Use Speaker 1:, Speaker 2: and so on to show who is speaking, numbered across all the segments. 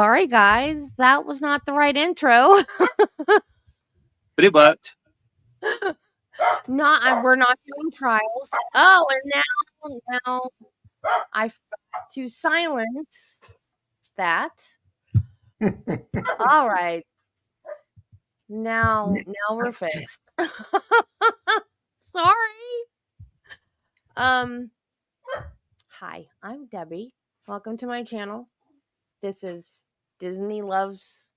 Speaker 1: Sorry, guys. That was not the right intro.
Speaker 2: But it worked.
Speaker 1: We're not doing trials. Oh, and now I forgot to silence that. All right. Now we're fixed. Sorry. Hi, I'm Debbie. Welcome to my channel. This is Debbie Loves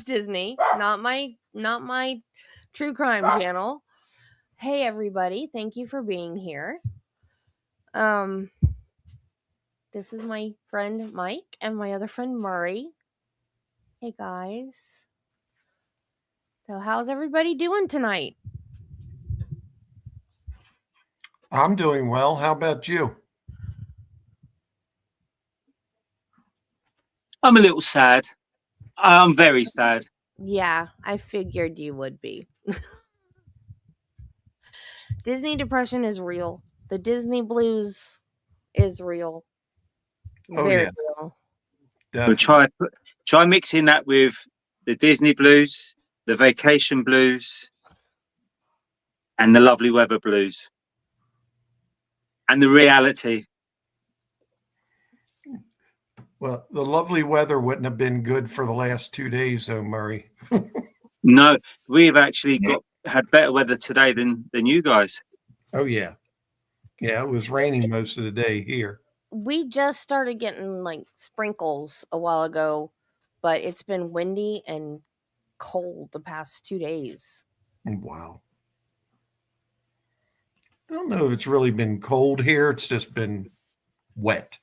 Speaker 1: Disney, not my true crime channel. Hey everybody, thank you for being here. This is my friend Mike and my other friend Murray. Hey guys. So how's everybody doing tonight?
Speaker 3: I'm doing well. How about you?
Speaker 2: I'm a little sad. I'm very sad.
Speaker 1: Yeah, I figured you would be. Disney depression is real. The Disney blues is real. Very real.
Speaker 2: We'll try mixing that with the Disney blues, the vacation blues, and the lovely weather blues, and the reality.
Speaker 3: Well, the lovely weather wouldn't have been good for the last 2 days, though, Murray.
Speaker 2: No, we've actually had better weather today than you guys.
Speaker 3: Oh, yeah. Yeah, it was raining most of the day here.
Speaker 1: We just started getting like sprinkles a while ago, but it's been windy and cold the past 2 days.
Speaker 3: Wow. I don't know if it's really been cold here. It's just been wet.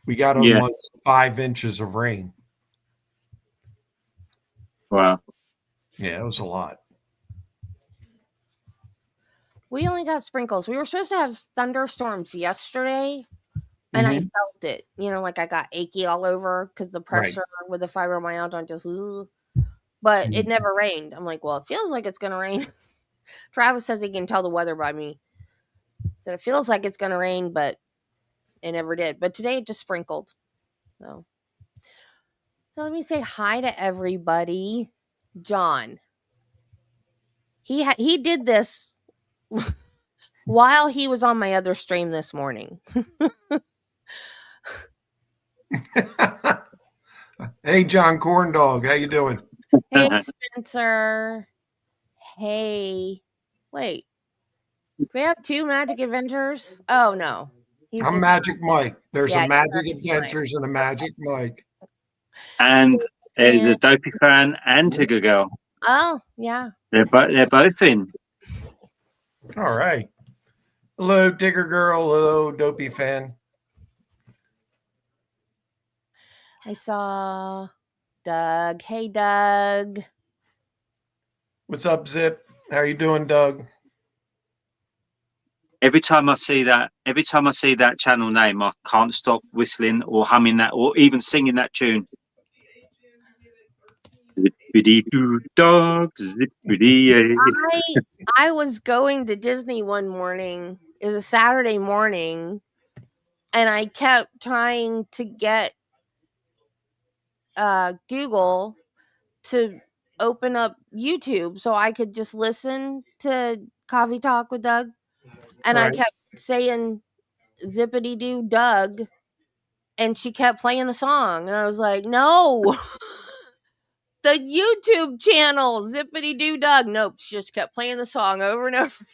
Speaker 3: We got almost 5 inches of rain.
Speaker 2: Wow.
Speaker 3: Yeah, it was a lot.
Speaker 1: We only got sprinkles. We were supposed to have thunderstorms yesterday, and I felt it. Like I got achy all over because the pressure with the fibromyalgia just. But it never rained. I'm like, well, it feels like it's gonna rain. Travis says he can tell the weather by me. Said it feels like it's gonna rain, but it never did. But today it just sprinkled. So let me say hi to everybody. John. He did this while he was on my other stream this morning.
Speaker 3: Hey, John Corndog, how you doing?
Speaker 1: Hey, Spencer. Hey. Wait. Do we have 2 Magic Adventures? Oh, no.
Speaker 3: I'm Magic Mike. There's a Magic Adventures and a Magic Mike.
Speaker 2: And the Dopey fan and Tigger Girl.
Speaker 1: Oh, yeah.
Speaker 2: They're both in.
Speaker 3: All right. Hello, Tigger Girl. Hello, Dopey fan.
Speaker 1: I saw Doug. Hey, Doug.
Speaker 3: What's up, Zip? How you doing, Doug?
Speaker 2: Every time I see that channel name, I can't stop whistling or humming that or even singing that tune. Zippity doo dog, zippity.
Speaker 1: I was going to Disney one morning. It was a Saturday morning, and I kept trying to get Google to open up YouTube so I could just listen to Coffee Talk with Doug, and I kept saying Zippity Doo Doug, and she kept playing the song, and I was like, no. The YouTube channel, Zippity Doo Doug. Nope, she just kept playing the song over and over.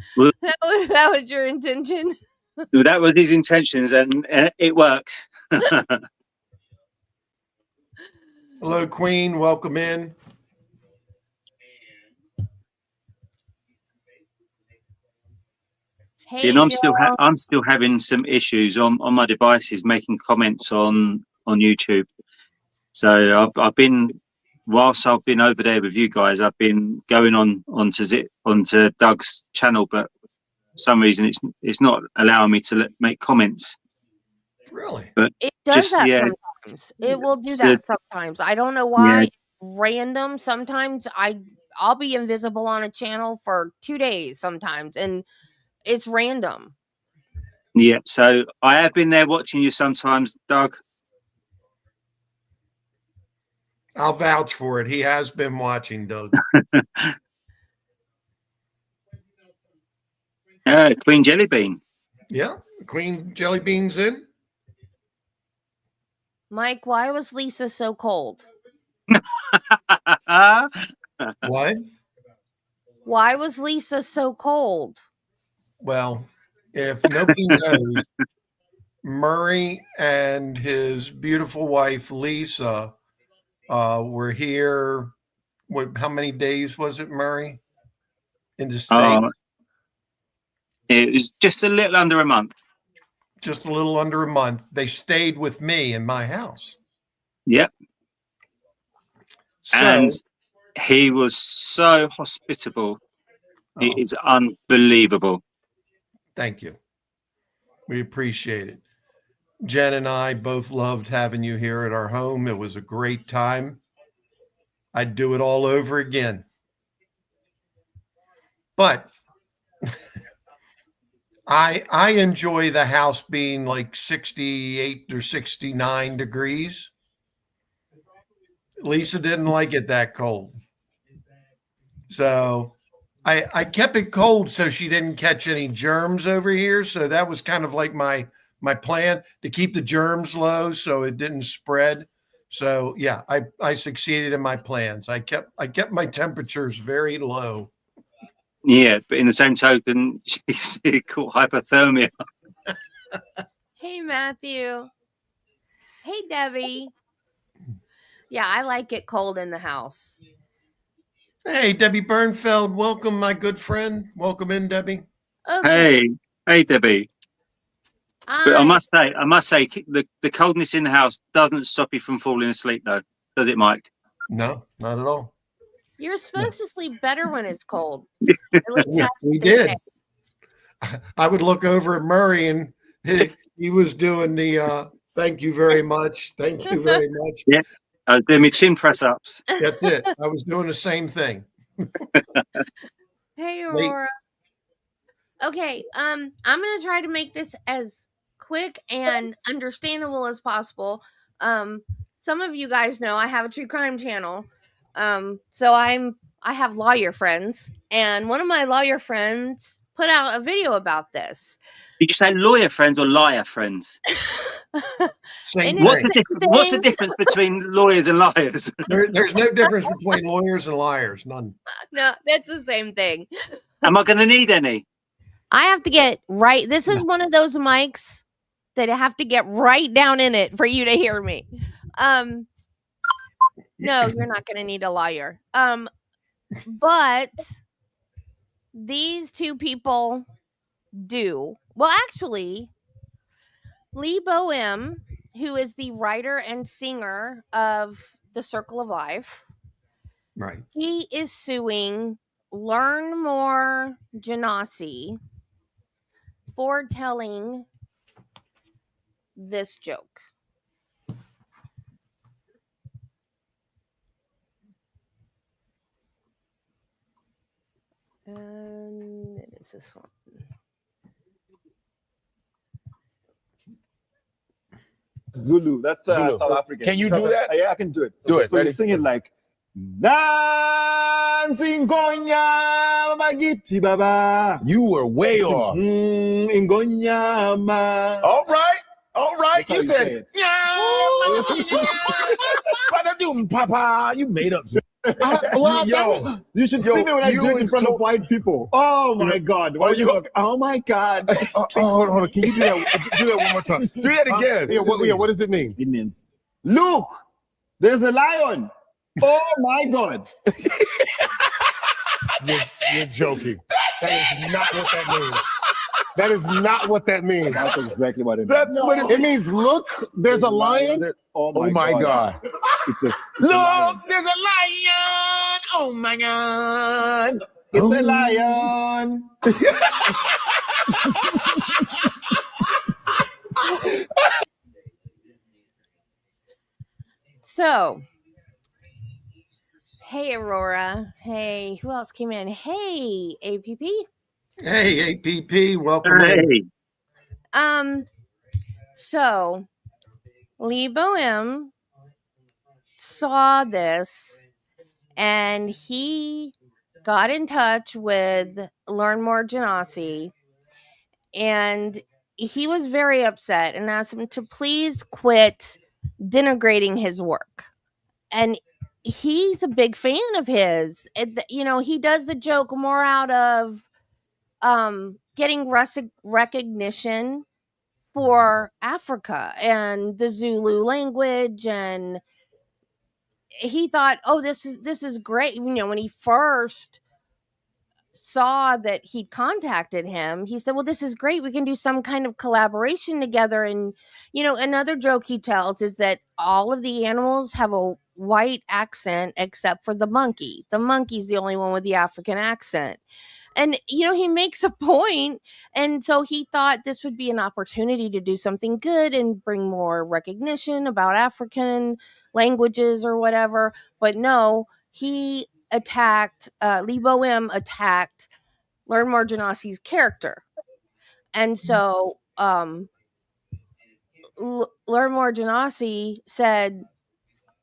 Speaker 1: That was your intention.
Speaker 2: That was his intentions, and it works.
Speaker 3: Hello, Queen. Welcome in.
Speaker 1: Hey,
Speaker 2: see, and I'm still having some issues on my devices making comments on YouTube. So I've been, whilst I've been over there with you guys, I've been going onto Doug's channel, but for some reason it's not allowing me to make comments.
Speaker 3: Really?
Speaker 2: But
Speaker 1: it does that sometimes. It will do that sometimes. I don't know why. Yeah. Random. Sometimes I'll be invisible on a channel for 2 days sometimes, and it's random.
Speaker 2: Yeah, so I have been there watching you sometimes, Doug.
Speaker 3: I'll vouch for it. He has been watching, Doug.
Speaker 2: Queen Jellybean.
Speaker 3: Yeah, Queen Jelly Bean's in.
Speaker 1: Mike, why was Lisa so cold?
Speaker 3: What?
Speaker 1: Why was Lisa so cold?
Speaker 3: Well, if nobody knows, Murray and his beautiful wife Lisa were here. How many days was it, Murray? In the States?
Speaker 2: It was just a little under a month.
Speaker 3: Just a little under a month. They stayed with me in my house.
Speaker 2: Yep.
Speaker 3: So,
Speaker 2: and he was so hospitable. It is unbelievable.
Speaker 3: Thank you. We appreciate it. Jen and I both loved having you here at our home. It was a great time. I'd do it all over again. But I enjoy the house being like 68 or 69 degrees. Lisa didn't like it that cold. So I kept it cold so she didn't catch any germs over here. So that was kind of like my plan, to keep the germs low so it didn't spread. So yeah, I succeeded in my plans. I kept my temperatures very low.
Speaker 2: Yeah, but in the same token, she caught hypothermia.
Speaker 1: Hey, Matthew. Hey, Debbie. Yeah, I like it cold in the house.
Speaker 3: Hey, Debbie Bernfeld, welcome, my good friend. Welcome in, Debbie.
Speaker 1: Okay.
Speaker 2: Hey, Debbie. But I must say, the coldness in the house doesn't stop you from falling asleep, though, does it, Mike?
Speaker 3: No, not at all.
Speaker 1: You're supposed to sleep better when it's cold.
Speaker 3: Yeah, we did. I would look over at Murray, and he was doing the thank you very much. Thank you very much.
Speaker 2: Yeah, I was doing my chin press ups.
Speaker 3: That's it. I was doing the same thing.
Speaker 1: Hey, Aurora. Okay, I'm gonna try to make this as quick and understandable as possible. Some of you guys know I have a true crime channel. So I have lawyer friends, and one of my lawyer friends put out a video about this.
Speaker 2: Did you say lawyer friends or liar friends? What's the difference between lawyers and liars?
Speaker 3: There's no difference between lawyers and liars. None.
Speaker 1: No, that's the same thing.
Speaker 2: Am I going to need any?
Speaker 1: I have to get right. This is one of those mics that I have to get right down in it for you to hear me. No, you're not going to need a lawyer. But these two people do. Well, actually, Lee Boehm, who is the writer and singer of The Circle of Life,
Speaker 3: right?
Speaker 1: He is suing Learn More Genasi for telling this joke. And it is this one.
Speaker 4: Zulu. That's
Speaker 5: Zulu.
Speaker 4: South African.
Speaker 5: Can you do that?
Speaker 4: Yeah, I can do it.
Speaker 5: Do it.
Speaker 4: So you sing it like Nanzingonya Magiti Baba.
Speaker 5: You were way off.
Speaker 4: Ingonyama.
Speaker 5: All right.
Speaker 4: That's
Speaker 5: You said, Papa. You made up.
Speaker 4: You should see me when I do it in front of white people. Oh my God. Oh my God.
Speaker 5: Hold on. Can you do that? Do that one more time. Do that again.
Speaker 4: What does it mean? It means, look, there's a lion. Oh my God.
Speaker 5: You're joking. That is not what that means. That is not what that means.
Speaker 4: That's exactly what it means.
Speaker 5: That's what it means. Look, there's a lion.
Speaker 4: Oh
Speaker 5: my God.
Speaker 4: Look,
Speaker 5: there's a lion. Oh my God.
Speaker 4: It's a lion.
Speaker 1: So, hey, Aurora. Hey, who else came in? Hey, APP.
Speaker 3: Hey, APP. Welcome in.
Speaker 1: So Lee Boehm saw this and he got in touch with Learn More Genasi, and he was very upset and asked him to please quit denigrating his work. And he's a big fan of his. He does the joke more out of getting recognition for Africa and the Zulu language, and he thought, "Oh, this is great." When he first saw that he'd contacted him, he said, "Well, this is great. We can do some kind of collaboration together." And another joke he tells is that all of the animals have a white accent except for the monkey. The monkey's the only one with the African accent. And he makes a point, and so he thought this would be an opportunity to do something good and bring more recognition about African languages or whatever. But no, he attacked Lee Boehm attacked Learn More Genasi's character. And so Learn More Genasi said,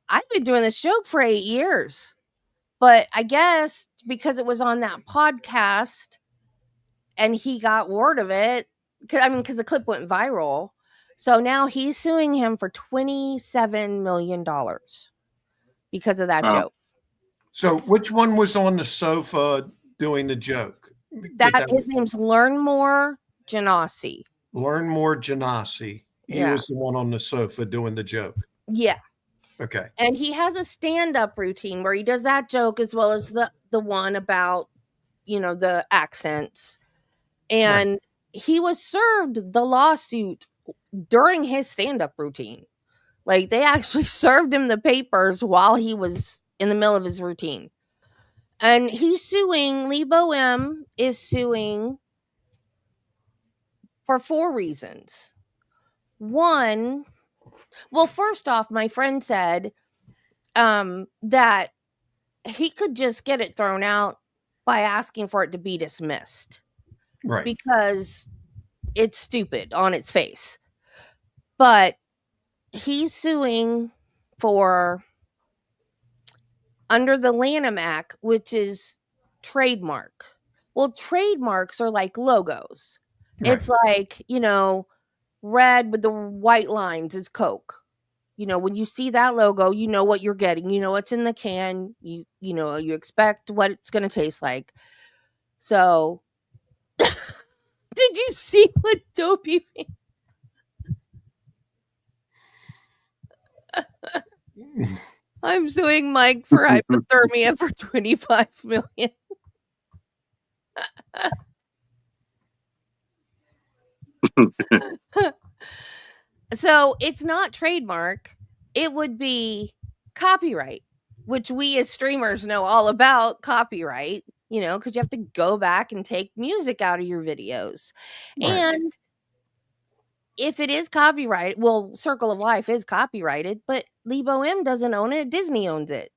Speaker 1: "I've been doing this joke for 8 years, but I guess because it was on that podcast and he got word of it, because the clip went viral, so now he's suing him for $27 million because of that joke."
Speaker 3: So which one was on the sofa doing the joke?
Speaker 1: His name's Learn More Genasi.
Speaker 3: Learn More Genasi. He was the one on the sofa doing the joke.
Speaker 1: Yeah.
Speaker 3: Okay.
Speaker 1: And he has a stand-up routine where he does that joke as well as the one about, the accents. And he was served the lawsuit during his stand-up routine. Like, they actually served him the papers while he was in the middle of his routine. And he's suing, Lee Boehm is suing for 4 reasons. One, well, first off, my friend said that he could just get it thrown out by asking for it to be dismissed.
Speaker 3: Right.
Speaker 1: Because it's stupid on its face. But he's suing for under the Lanham Act, which is trademark. Well, trademarks are like logos. Right. It's like, red with the white lines is Coke. When you see that logo, you know what you're getting. You know what's in the can. You expect what it's going to taste like. So, did you see what Dopey made? I'm suing Mike for hypothermia for $25 million. So it's not trademark. It would be copyright, which we as streamers know all about copyright, because you have to go back and take music out of your videos. Right. And if it is copyright, well, Circle of Life is copyrighted, but Lee Boehm doesn't own it. Disney owns it.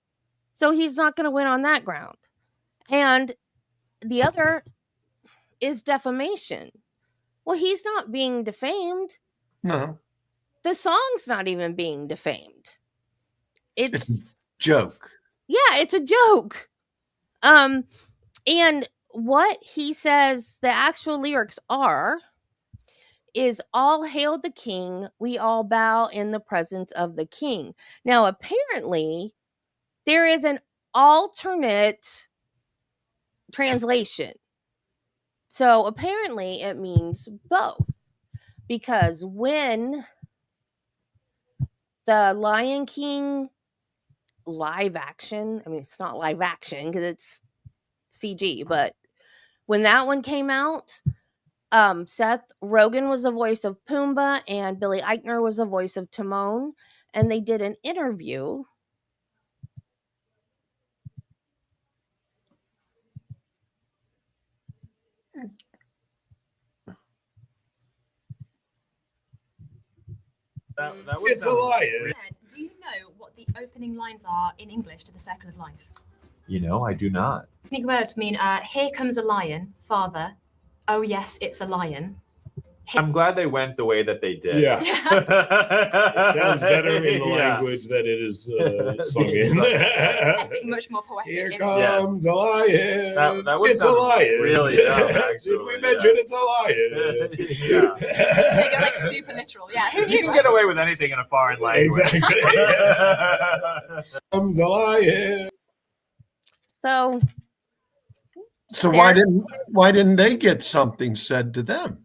Speaker 1: So he's not going to win on that ground. And the other is defamation. Well, he's not being defamed.
Speaker 3: No.
Speaker 1: The song's not even being defamed. It's
Speaker 3: a joke.
Speaker 1: Yeah, it's a joke. And what he says the actual lyrics are is "All hail the king, we all bow in the presence of the king." Now, apparently, there is an alternate translation. So apparently it means both. Because when the Lion King live action, it's not live action because it's CG, but when that one came out, Seth Rogen was the voice of Pumbaa and Billy Eichner was the voice of Timon, and they did an interview.
Speaker 6: It's a lion.
Speaker 7: Do you know what the opening lines are in English to The Circle of Life?
Speaker 8: I do not.
Speaker 7: Ethnic words mean, here comes a lion, father. Oh yes, it's a lion.
Speaker 8: I'm glad they went the way that they did.
Speaker 5: Yeah. It sounds better in the
Speaker 8: Yeah.
Speaker 5: language that it is sung in.
Speaker 7: I think much more poetic.
Speaker 5: Here
Speaker 7: in
Speaker 5: comes a lion.
Speaker 8: That would
Speaker 5: It's a
Speaker 8: sound
Speaker 5: lion.
Speaker 8: really dumb,
Speaker 5: Did
Speaker 8: actually,
Speaker 5: we mention it's a lion?
Speaker 8: Yeah.
Speaker 7: They go like super literal. Yeah, who
Speaker 8: You
Speaker 7: knew?
Speaker 8: can get away with anything in a foreign language.
Speaker 5: Exactly. Comes a lion.
Speaker 1: So
Speaker 3: So why didn't they get something said to them?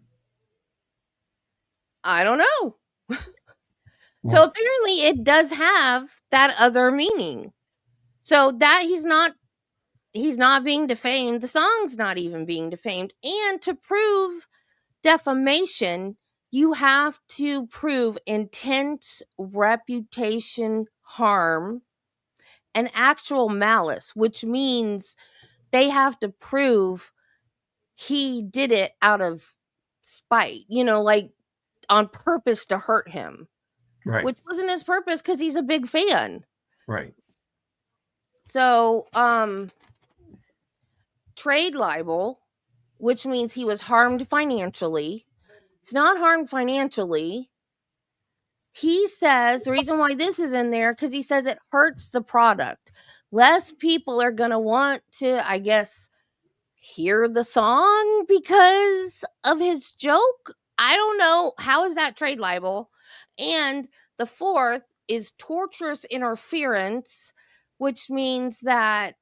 Speaker 1: I don't know. So apparently it does have that other meaning. So that he's not being defamed. The song's not even being defamed. And to prove defamation, you have to prove intense reputation harm and actual malice, which means they have to prove he did it out of spite, like on purpose to hurt him,
Speaker 3: Right.
Speaker 1: which wasn't his purpose because he's a big fan.
Speaker 3: Right.
Speaker 1: So, trade libel, which means he was harmed financially. It's not harmed financially. He says the reason why this is in there because he says it hurts the product. Less people are going to want to, I guess, hear the song because of his joke. I don't know. How is that trade libel? And the fourth is torturous interference, which means that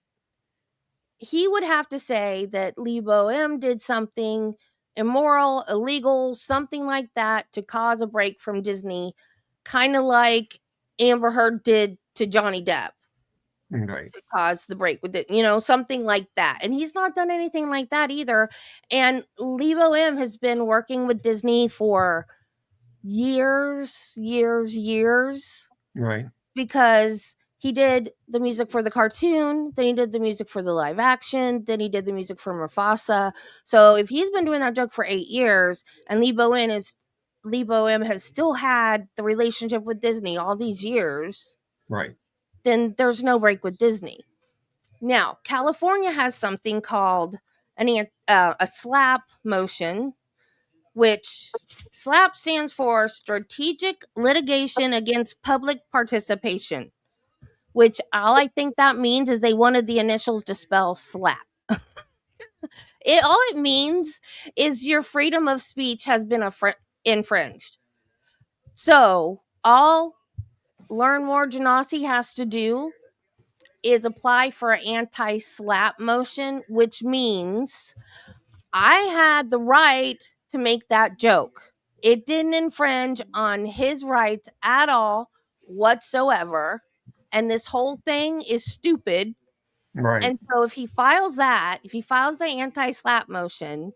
Speaker 1: he would have to say that Lee Bo-em did something immoral, illegal, something like that to cause a break from Disney, kind of like Amber Heard did to Johnny Depp.
Speaker 3: Right.
Speaker 1: To cause the break with it, something like that. And he's not done anything like that either. And Lee Bo-em has been working with Disney for years,
Speaker 3: Right.
Speaker 1: because he did the music for the cartoon, then he did the music for the live action, then he did the music for Mufasa. So if he's been doing that joke for 8 years and Lee Bo-em has still had the relationship with Disney all these years,
Speaker 3: Right.
Speaker 1: then there's no break with Disney. Now, California has something called a SLAP motion, which SLAP stands for Strategic Litigation Against Public Participation, which all I think that means is they wanted the initials to spell SLAP. All it means is your freedom of speech has been infringed. So all Learn More Genasi has to do is apply for an anti-SLAP motion, which means I had the right to make that joke. It didn't infringe on his rights at all whatsoever. And this whole thing is stupid.
Speaker 3: Right.
Speaker 1: And so if he files the anti-SLAP motion,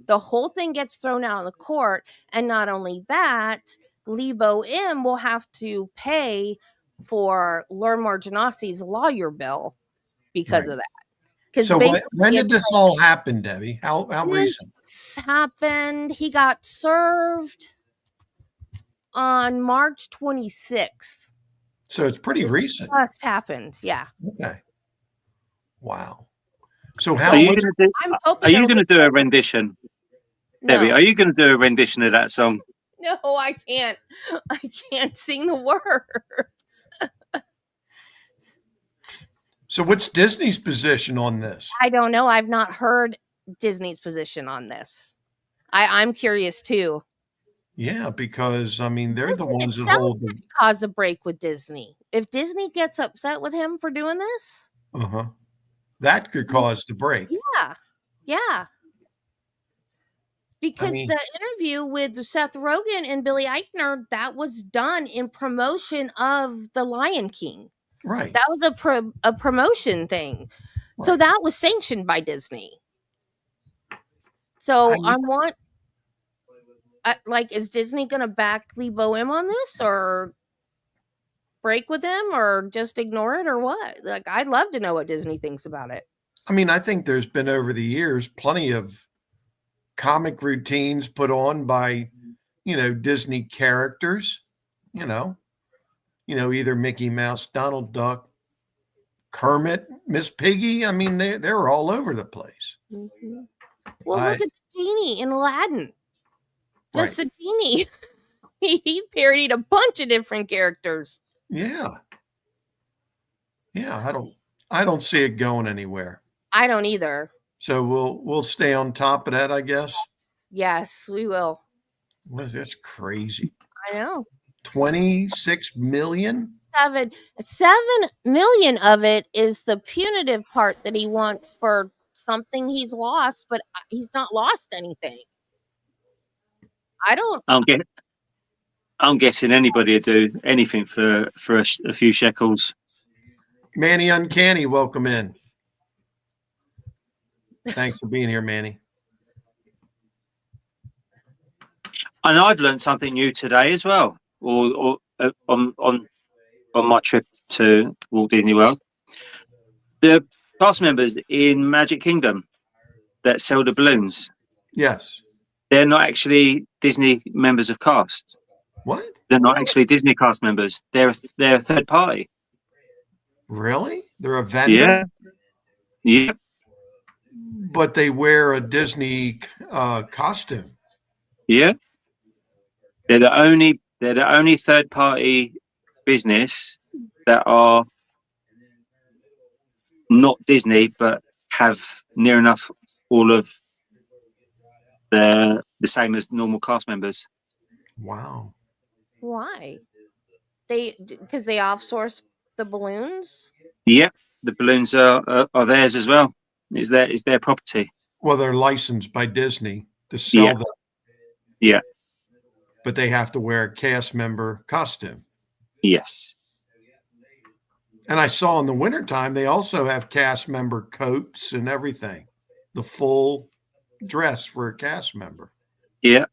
Speaker 1: the whole thing gets thrown out of the court. And not only that, Lee Bo-em will have to pay for Learn More Genasi's lawyer bill because of that.
Speaker 3: So when did this all happen, Debbie? How recent?
Speaker 1: This happened. He got served on March 26th.
Speaker 3: So it's pretty recent.
Speaker 1: Just happened. Yeah.
Speaker 3: Okay. Wow. So how
Speaker 2: Are you going to do a rendition, Debbie?
Speaker 1: No.
Speaker 2: Are you going to do a rendition of that song?
Speaker 1: No, I can't. I can't sing the words.
Speaker 3: So what's Disney's position on this?
Speaker 1: I don't know. I've not heard Disney's position on this. I'm curious too.
Speaker 3: Yeah, because I mean they're the ones that
Speaker 1: It
Speaker 3: hold the
Speaker 1: cause a break with Disney. If Disney gets upset with him for doing this,
Speaker 3: that could cause the break.
Speaker 1: Yeah. Because the interview with Seth Rogen and Billy Eichner, that was done in promotion of The Lion King.
Speaker 3: Right.
Speaker 1: That was a promotion thing. Right. So that was sanctioned by Disney. So is Disney going to back Lee Bo-em on this or break with him or just ignore it or what? Like, I'd love to know what Disney thinks about it.
Speaker 3: I mean, I think there's been over the years plenty of comic routines put on by, Disney characters, either Mickey Mouse, Donald Duck, Kermit, Miss Piggy. I mean, they're all over the place.
Speaker 1: Mm-hmm. Well, look at the genie in Aladdin. just a genie. He parodied a bunch of different characters.
Speaker 3: Yeah. Yeah, I don't see it going anywhere.
Speaker 1: I don't either.
Speaker 3: So we'll stay on top of that, I guess.
Speaker 1: Yes, we will.
Speaker 3: What is this crazy?
Speaker 1: I know.
Speaker 3: 26 million?
Speaker 1: 7 million of it is the punitive part that he wants for something he's lost, but he's not lost anything.
Speaker 2: I'm guessing anybody would do anything for a few shekels.
Speaker 3: Manny Uncanny, welcome in. Thanks for being here, Manny.
Speaker 2: And I've learned something new today as well, or on my trip to Walt Disney World. The cast members in MAJic Kingdom that sell the balloons,
Speaker 3: Yes.
Speaker 2: they're not actually Disney members of cast.
Speaker 3: What?
Speaker 2: They're not actually Disney cast members. They're a third party.
Speaker 3: Really? They're a vendor?
Speaker 2: Yeah.
Speaker 3: But they wear a Disney costume.
Speaker 2: Yeah. They're the only third party business that are not Disney but have near enough all of the same as normal cast members.
Speaker 3: Wow.
Speaker 1: Why? Because they outsource the balloons?
Speaker 2: Yep, the balloons are theirs as well. It's their property.
Speaker 3: Well, they're licensed by Disney to sell them.
Speaker 2: Yeah.
Speaker 3: But they have to wear a cast member costume.
Speaker 2: Yes.
Speaker 3: And I saw in the wintertime, they also have cast member coats and everything. The full dress for a cast member.
Speaker 2: Yeah.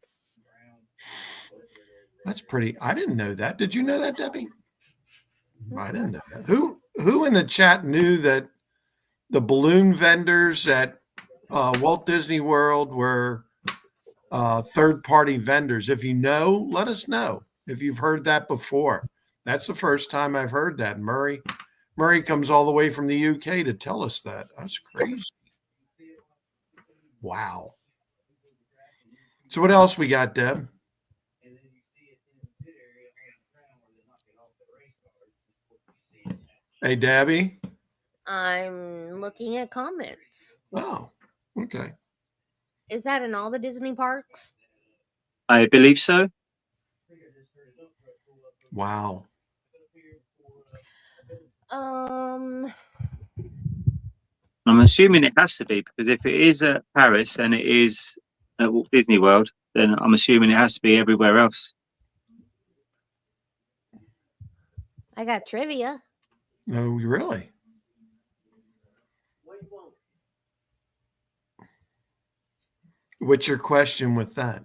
Speaker 3: That's pretty. I didn't know that. Did you know that, Debbie? I didn't know that. Who in the chat knew that the balloon vendors at Walt Disney World were third-party vendors? If you know, let us know if you've heard that before. That's the first time I've heard that. Murray comes all the way from the UK to tell us that. That's crazy. Wow. So what else we got, Deb? Hey, Debbie.
Speaker 1: I'm looking at comments.
Speaker 3: Oh, okay.
Speaker 1: Is that in all the Disney parks?
Speaker 2: I believe so.
Speaker 3: Wow.
Speaker 2: I'm assuming it has to be, because if it is at Paris and it is at Walt Disney World, then I'm assuming it has to be everywhere else.
Speaker 1: I got trivia.
Speaker 3: No, really? What's your question with that?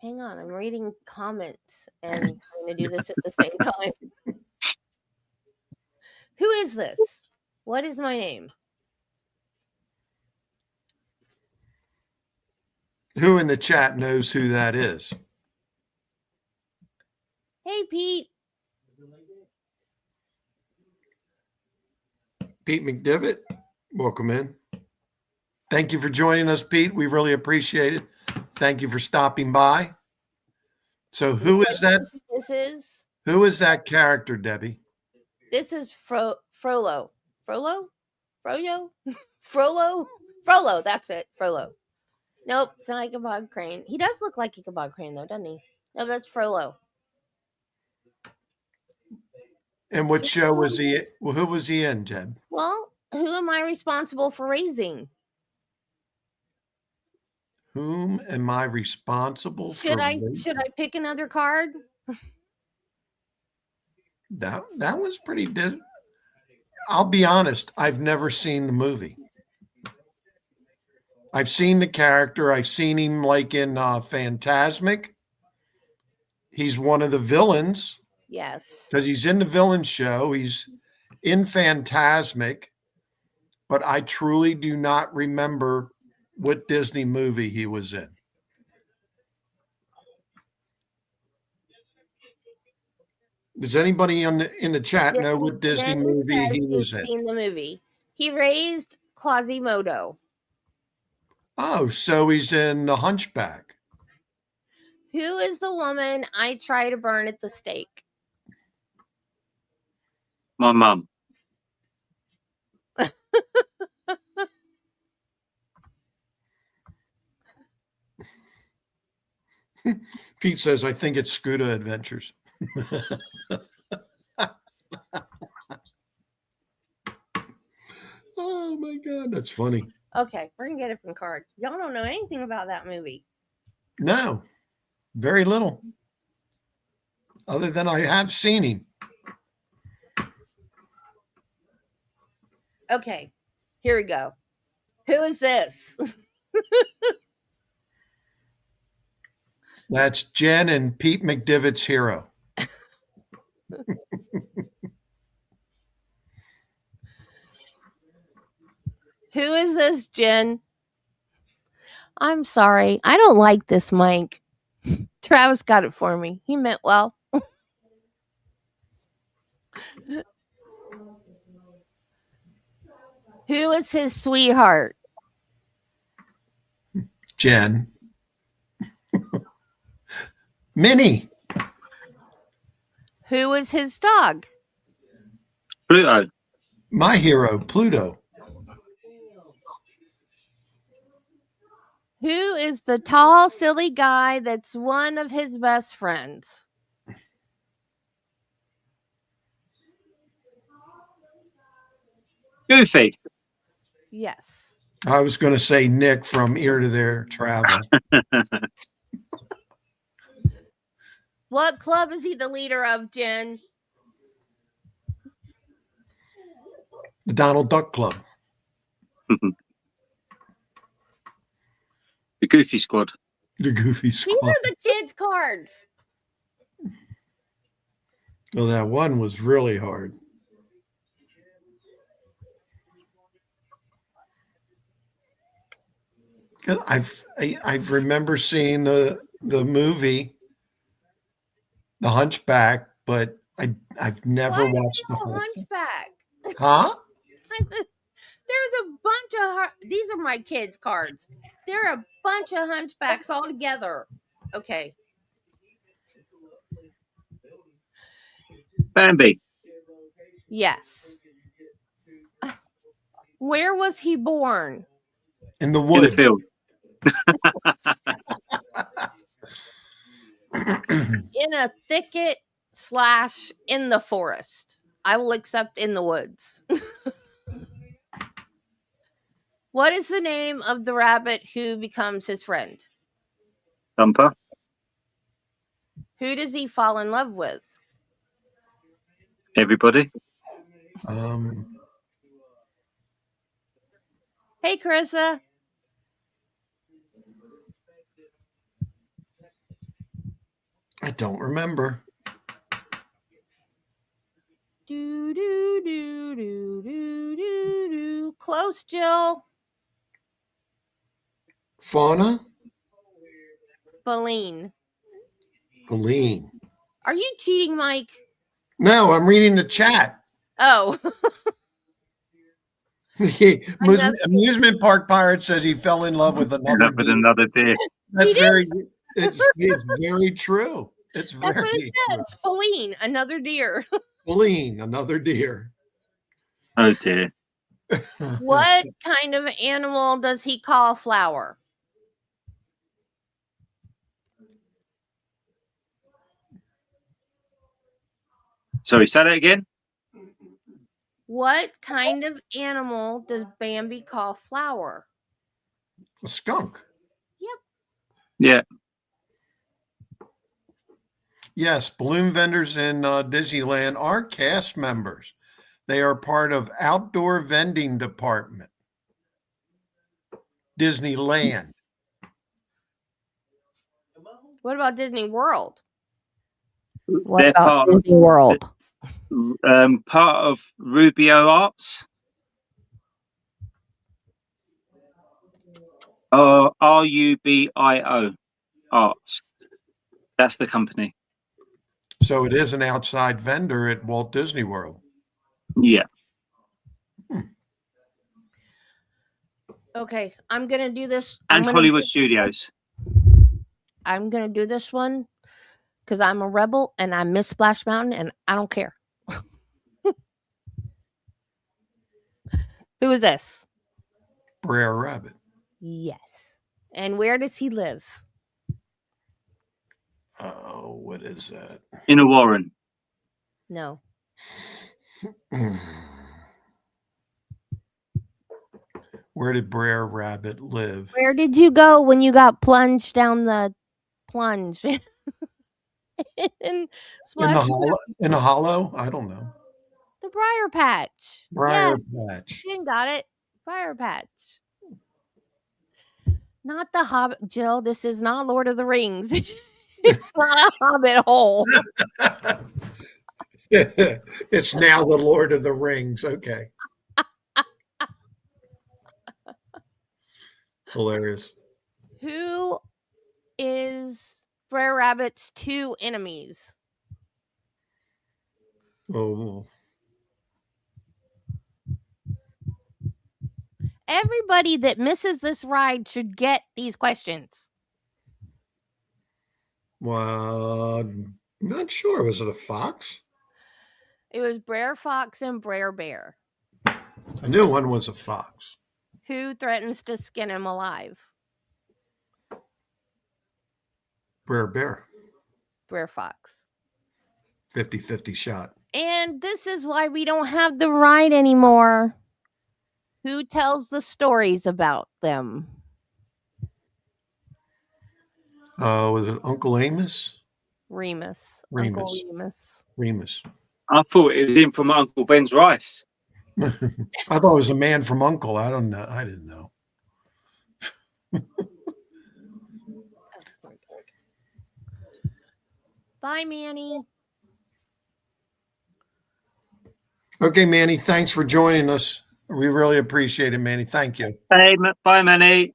Speaker 1: Hang on, I'm reading comments and trying to do this at the same time. Who is this? What is my name?
Speaker 3: Who in the chat knows who that is?
Speaker 1: Hey, Pete.
Speaker 3: Pete McDivitt, welcome in. Thank you for joining us, Pete. We really appreciate it. Thank you for stopping by. So who is that? Who is that character, Debbie?
Speaker 1: This is Frollo. Frollo? Froyo? Frollo, that's it. Frollo. Nope, it's not Ichabod Crane. He does look like Ichabod Crane, though, doesn't he? No, that's Frollo.
Speaker 3: And what show was he? Well, who was he in, Deb?
Speaker 1: Well, who am I responsible for raising?
Speaker 3: Whom am I responsible for?
Speaker 1: Should I pick another card?
Speaker 3: That was pretty. I'll be honest. I've never seen the movie. I've seen the character. I've seen him like in Phantasmic. He's one of the villains.
Speaker 1: Yes.
Speaker 3: Because he's in the villain show. He's in Phantasmic. But I truly do not remember what Disney movie he was in. Does anybody in the chat know what Disney movie he was in?
Speaker 1: Seen the movie. He raised Quasimodo.
Speaker 3: Oh, so he's in The Hunchback.
Speaker 1: Who is the woman I try to burn at the stake?
Speaker 2: My mum.
Speaker 3: Pete says, I think it's Scuda Adventures. Oh my God, that's funny.
Speaker 1: Okay, we're gonna get a different card. Y'all don't know anything about that movie.
Speaker 3: No, very little. Other than I have seen him.
Speaker 1: Okay, here we go. Who is this?
Speaker 3: That's Jen and Pete McDivitt's hero.
Speaker 1: Who is this, Jen? I'm sorry. I don't like this mic. Travis got it for me. He meant well. Who is his sweetheart?
Speaker 3: Jen. Minnie.
Speaker 1: Who is his dog?
Speaker 2: Pluto.
Speaker 3: My hero, Pluto.
Speaker 1: Who is the tall, silly guy that's one of his best friends?
Speaker 2: Goofy.
Speaker 1: Yes.
Speaker 3: I was going to say Nick from Ear to Their Travel.
Speaker 1: What club is he the leader of, Jen?
Speaker 3: The Donald Duck Club.
Speaker 2: The Goofy Squad.
Speaker 3: The Goofy
Speaker 1: These
Speaker 3: Squad.
Speaker 1: are the kids' cards.
Speaker 3: Oh, that one was really hard. I remember seeing the movie, The Hunchback, but I've never
Speaker 1: Why
Speaker 3: watched the
Speaker 1: is
Speaker 3: whole thing.
Speaker 1: Hunchback?
Speaker 3: Huh?
Speaker 1: There's a bunch of these are my kids' cards. There are a bunch of hunchbacks all together. Okay.
Speaker 2: Bambi.
Speaker 1: Yes. Where was he born?
Speaker 3: In the
Speaker 2: In the
Speaker 3: woods.
Speaker 2: field.
Speaker 1: In a thicket / in the forest. I will accept in the woods. What is the name of the rabbit who becomes his friend?
Speaker 2: Thumper.
Speaker 1: Who does he fall in love with?
Speaker 2: Everybody.
Speaker 1: Hey, Carissa.
Speaker 3: I don't remember.
Speaker 1: Do do do do do do do. Close, Jill.
Speaker 3: Fauna?
Speaker 1: Feline.
Speaker 3: Feline.
Speaker 1: Are you cheating, Mike?
Speaker 3: No, I'm reading the chat.
Speaker 1: Oh.
Speaker 3: Amusement Park Pirate says he fell in love with another
Speaker 2: With
Speaker 3: deer.
Speaker 2: another deer.
Speaker 3: That's it's very true. It's
Speaker 1: That's
Speaker 3: very
Speaker 1: what it says. Feline, another deer.
Speaker 3: Feline, another deer.
Speaker 2: Oh dear.
Speaker 1: What kind of animal does he call flower?
Speaker 2: Sorry, say that again.
Speaker 1: What kind of animal does Bambi call flower?
Speaker 3: A skunk.
Speaker 2: Yeah.
Speaker 3: Yes, balloon vendors in Disneyland are cast members. They are part of outdoor vending department. Disneyland.
Speaker 1: What about Disney World?
Speaker 2: They're part
Speaker 1: Disney World?
Speaker 2: part of Rubio Arts. RUBIO Arts. That's the company.
Speaker 3: So it is an outside vendor at Walt Disney World.
Speaker 2: Yeah.
Speaker 1: Okay, I'm gonna do this.
Speaker 2: And Hollywood Studios.
Speaker 1: I'm going to do this one because I'm a rebel and I miss Splash Mountain and I don't care. Who is this?
Speaker 3: Brer Rabbit.
Speaker 1: Yes. And where does he live?
Speaker 3: Oh, what is that?
Speaker 2: In a warren.
Speaker 1: No.
Speaker 3: Where did Brer Rabbit live?
Speaker 1: Where did you go when you got plunged down the plunge? in
Speaker 3: In
Speaker 1: Splash
Speaker 3: the hollow? In a hollow? I don't know.
Speaker 1: The Briar Patch.
Speaker 3: Briar
Speaker 1: Yes,
Speaker 3: Patch.
Speaker 1: you got it. Briar Patch. Not the Hobbit, Jill. This is not Lord of the Rings. It's not a Hobbit hole.
Speaker 3: It's now the Lord of the Rings. Okay. Hilarious.
Speaker 1: Who is Brer Rabbit's two enemies?
Speaker 3: Oh,
Speaker 1: Everybody that misses this ride should get these questions.
Speaker 3: well, I'm not sure. Was it a fox?
Speaker 1: It was Brer Fox and Brer Bear.
Speaker 3: I knew one was a fox.
Speaker 1: Who threatens to skin him alive?
Speaker 3: Brer Bear.
Speaker 1: Brer Fox.
Speaker 3: 50-50 shot.
Speaker 1: And this is why we don't have the ride anymore. Who tells the stories about them?
Speaker 3: Was it Uncle Amos?
Speaker 1: Remus.
Speaker 3: Remus.
Speaker 1: Uncle Remus.
Speaker 3: Remus.
Speaker 2: I thought it was in from Uncle Ben's rice.
Speaker 3: I thought it was a man from Uncle. I don't know. I didn't know.
Speaker 1: Bye, Manny.
Speaker 3: Okay, Manny, thanks for joining us. We really appreciate it, Manny. Thank you.
Speaker 2: Hey, bye, Manny.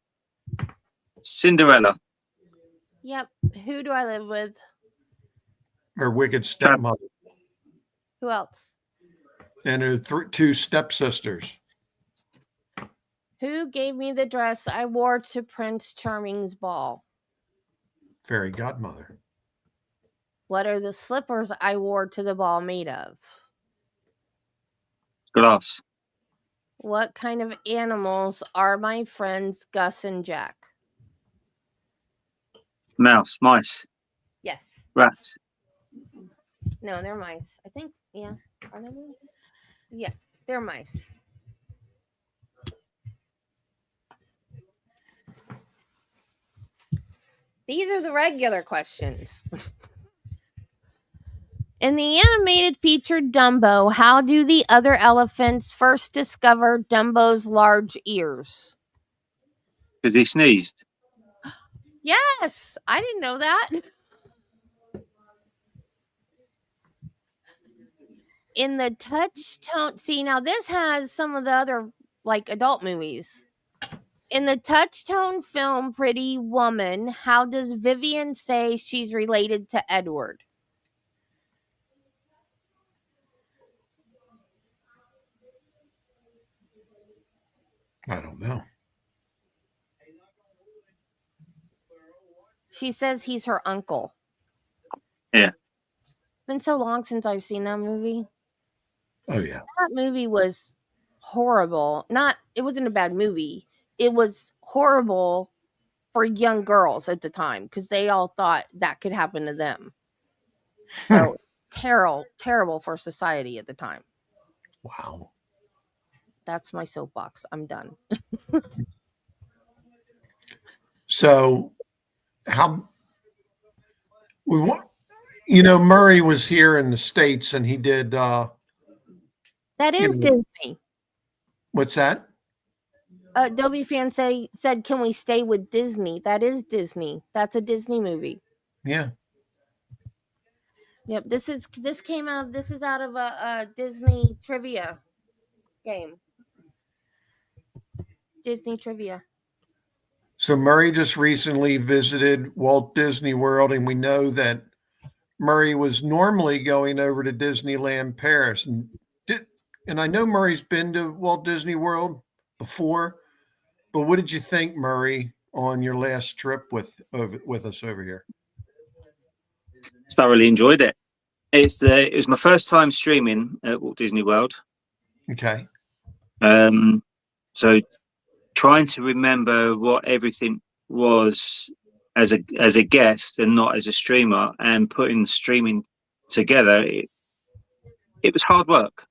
Speaker 2: Cinderella.
Speaker 1: Yep. Who do I live with?
Speaker 3: Her wicked stepmother
Speaker 1: Who else?
Speaker 3: and her two stepsisters.
Speaker 1: Who gave me the dress I wore to Prince Charming's ball?
Speaker 3: Fairy godmother.
Speaker 1: What are the slippers I wore to the ball made of?
Speaker 2: Glass.
Speaker 1: What kind of animals are my friends Gus and Jack?
Speaker 2: Mouse. Mice.
Speaker 1: Yes.
Speaker 2: Rats.
Speaker 1: No, they're mice. I think, yeah. Are they mice? Yeah, they're mice. These are the regular questions. In the animated feature Dumbo, how do the other elephants first discover Dumbo's large ears?
Speaker 2: Because he sneezed.
Speaker 1: Yes, I didn't know that. In the touch tone, see, now this has some of the other like adult movies. In the touch tone film Pretty Woman, how does Vivian say she's related to Edward?
Speaker 3: I don't know.
Speaker 1: She says he's her uncle.
Speaker 2: Yeah.
Speaker 1: It's been so long since I've seen that movie.
Speaker 3: Oh, yeah.
Speaker 1: That movie was horrible. It wasn't a bad movie. It was horrible for young girls at the time because they all thought that could happen to them. So terrible for society at the time.
Speaker 3: Wow.
Speaker 1: That's my soapbox. I'm done.
Speaker 3: So, how we want, Murray was here in the States and he did,
Speaker 1: That is Disney.
Speaker 3: what's that?
Speaker 1: Dobie fan said, "Can we stay with Disney?" That is Disney. That's a Disney movie.
Speaker 3: Yeah.
Speaker 1: Yep. This is out of a Disney trivia game. Disney trivia.
Speaker 3: So Murray just recently visited Walt Disney World, and we know that Murray was normally going over to Disneyland Paris. And I know Murray's been to Walt Disney World before, but what did you think, Murray, on your last trip with us over here?
Speaker 2: Thoroughly enjoyed it. It was my first time streaming at Walt Disney World.
Speaker 3: Okay.
Speaker 2: So trying to remember what everything was as a guest and not as a streamer, and putting the streaming together, it was hard work.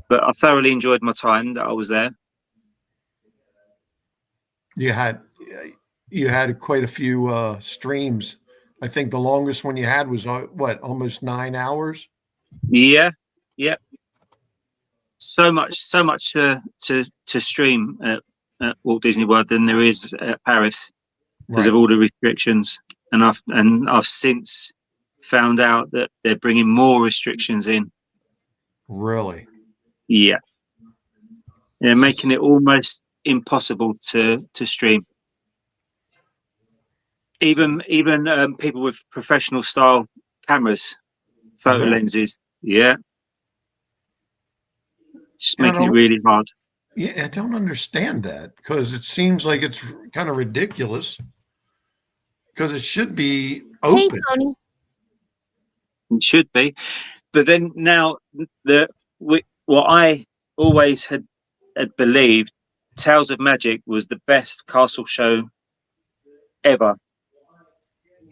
Speaker 2: But I thoroughly enjoyed my time that I was there.
Speaker 3: You had quite a few streams. I think the longest one you had was almost 9 hours.
Speaker 2: Yeah. So much to stream at Walt Disney World than there is at Paris because of all the restrictions. And I've since found out that they're bringing more restrictions in.
Speaker 3: Really?
Speaker 2: Yeah. They're making it almost impossible to stream. Even people with professional style cameras, photo lenses. Yeah. Just making it really hard.
Speaker 3: Yeah, I don't understand that, because it seems like it's kind of ridiculous, because it should be open.
Speaker 1: Hey, Tony.
Speaker 2: It should be. But then now, what I always had believed, Tales of Magic was the best castle show ever.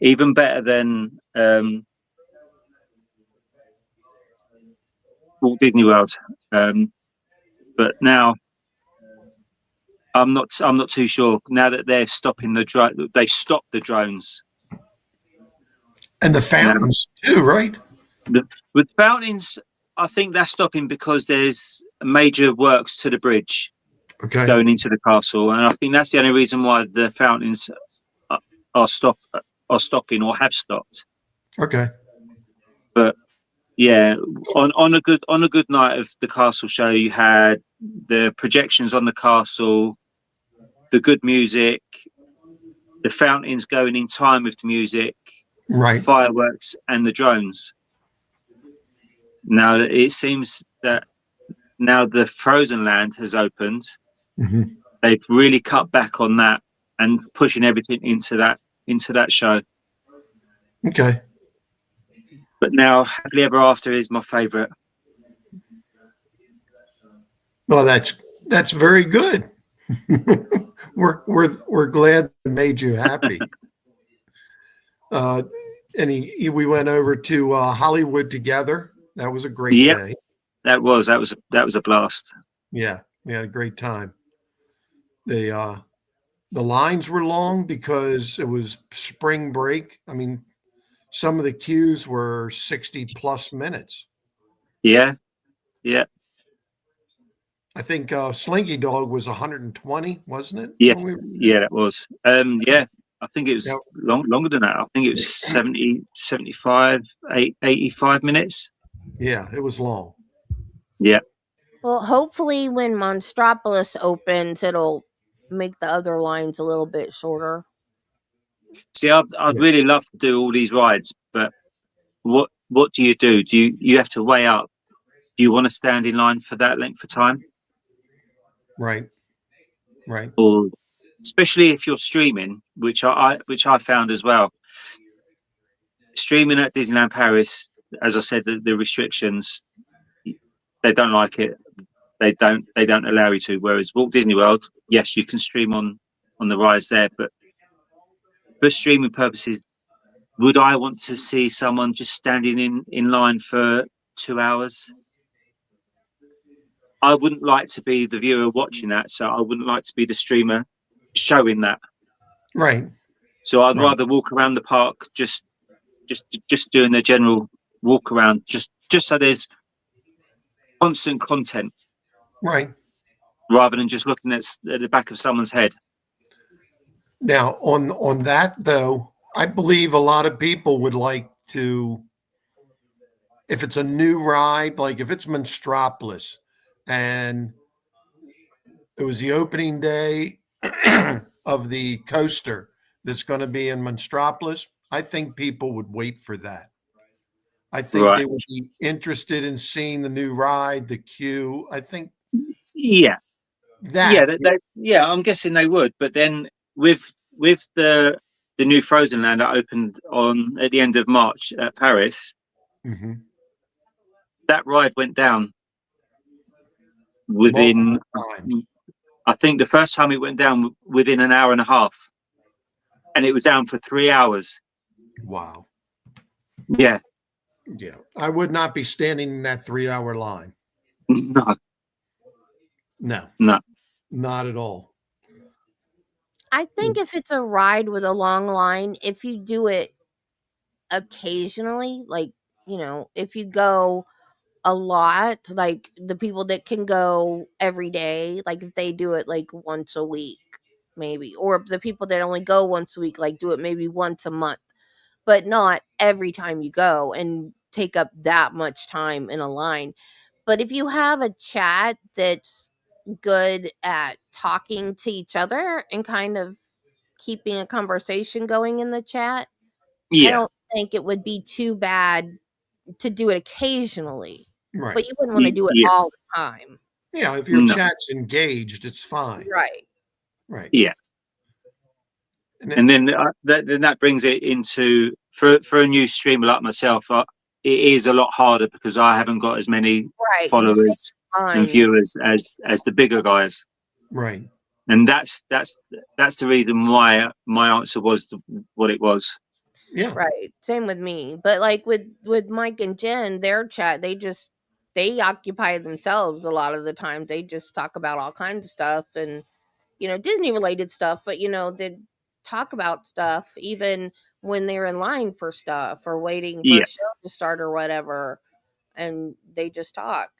Speaker 2: Even better than Walt Disney World. But now I'm not too sure. Now that they're stopping they've stopped the drones.
Speaker 3: And the fountains too, right?
Speaker 2: With fountains, I think that's stopping because there's major works to the bridge going into the castle, and I think that's the only reason why the fountains are stopping or have stopped.
Speaker 3: Okay.
Speaker 2: But yeah, on a good night of the castle show, you had the projections on the castle, the good music, the fountains going in time with the music,
Speaker 3: right,
Speaker 2: fireworks, and the drones. Now it seems that now the Frozen Land has opened, they've really cut back on that and pushing everything into that show.
Speaker 3: Okay.
Speaker 2: But now Happily Ever After is my favorite.
Speaker 3: Well, that's very good. we're glad it made you happy. We went over to Hollywood together. That was a great day.
Speaker 2: That was a blast.
Speaker 3: Yeah, we had a great time. The lines were long because it was spring break. I mean, some of the queues were 60 plus minutes.
Speaker 2: Yeah.
Speaker 3: I think Slinky Dog was 120, wasn't it?
Speaker 2: Yes. Yeah, that was. Yeah, I think it was longer than that. I think it was 70, 75, 85 minutes.
Speaker 3: Yeah, it was long.
Speaker 2: Yeah.
Speaker 1: Well, hopefully when Monstropolis opens, it'll make the other lines a little bit shorter.
Speaker 2: See, I'd really love to do all these rides, but what do you do? Do you have to weigh up? Do you want to stand in line for that length of time?
Speaker 3: Right.
Speaker 2: Or especially if you're streaming, which I found as well. Streaming at Disneyland Paris, as I said, the restrictions, they don't like it. They don't allow you to. Whereas Walt Disney World, yes, you can stream on the rides there, but for streaming purposes, would I want to see someone just standing in line for 2 hours? I wouldn't like to be the viewer watching that, so I wouldn't like to be the streamer showing that.
Speaker 3: Right.
Speaker 2: So I'd rather walk around the park, just doing the general walk around, just so there's constant content.
Speaker 3: Right.
Speaker 2: Rather than just looking at the back of someone's head.
Speaker 3: Now, on that though, I believe a lot of people would like to, if it's a new ride, like if it's Monstropolis and it was the opening day of the coaster that's going to be in Monstropolis, I think people would wait for that. I think they would be interested in seeing the new ride, the queue. I think.
Speaker 2: Yeah.
Speaker 3: That
Speaker 2: yeah, I'm guessing they would. But then with the new Frozen Land that opened at the end of March at Paris, that ride went down within. I think the first time it went down within an hour and a half, and it was down for 3 hours.
Speaker 3: Wow.
Speaker 2: Yeah.
Speaker 3: Yeah. I would not be standing in that 3-hour line.
Speaker 2: No.
Speaker 3: No.
Speaker 2: No.
Speaker 3: Not at all.
Speaker 1: I think if it's a ride with a long line, if you do it occasionally, like, you know, if you go a lot, like the people that can go every day, like if they do it like once a week, maybe, or the people that only go once a week, like do it maybe once a month, but not every time you go and take up that much time in a line. But if you have a chat that's good at talking to each other and kind of keeping a conversation going in the chat, I
Speaker 2: Yeah.
Speaker 1: don't think it would be too bad to do it occasionally.
Speaker 3: Right.
Speaker 1: But you wouldn't want to do it
Speaker 2: Yeah.
Speaker 1: all the time.
Speaker 3: Yeah, if your
Speaker 2: No.
Speaker 3: chat's engaged, it's fine.
Speaker 1: Right.
Speaker 3: Right.
Speaker 2: Yeah. And then that brings it into for a new streamer like myself. It is a lot harder because I haven't got as many followers and viewers as the bigger guys.
Speaker 3: Right.
Speaker 2: And that's the reason why my answer was what it was.
Speaker 3: Yeah.
Speaker 1: Right. Same with me. But like with Mike and Jen, their chat, they occupy themselves a lot of the time. They just talk about all kinds of stuff and, you know, Disney related stuff, but you know, they talk about stuff even when they're in line for stuff or waiting for a show to start or whatever. And they just talk.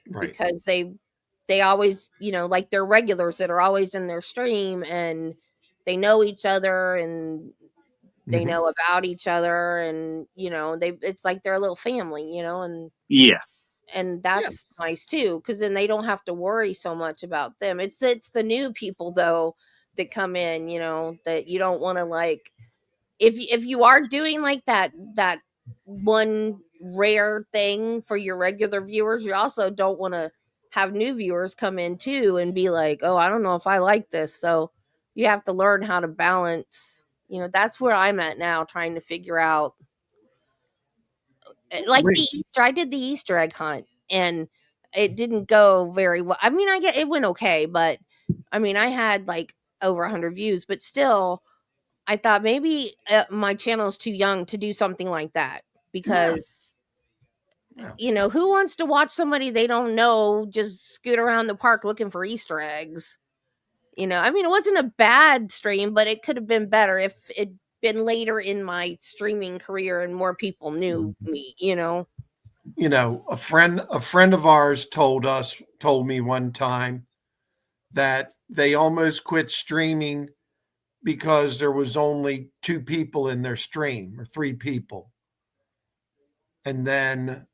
Speaker 3: Right.
Speaker 1: Because they always, you know, like they're regulars that are always in their stream and they know each other and they know about each other and, you know, it's like they're a little family, you know, and that's nice too, because then they don't have to worry so much about them. It's the new people though that come in, you know, that you don't want to like if you are doing like that one rare thing for your regular viewers, you also don't want to have new viewers come in too and be like, oh, I don't know if I like this. So you have to learn how to balance. You know, that's where I'm at now, trying to figure out like the Easter. I did the Easter egg hunt and it didn't go very well. I mean, I get it went okay, but I mean, I had like over 100 views, but still, I thought maybe my channel is too young to do something like that because, you know, who wants to watch somebody they don't know just scoot around the park looking for Easter eggs? You know, I mean, it wasn't a bad stream, but it could have been better if it'd been later in my streaming career and more people knew me, you know?
Speaker 3: You know, a friend of ours told me one time that they almost quit streaming because there was only 2 people in their stream or 3 people. And then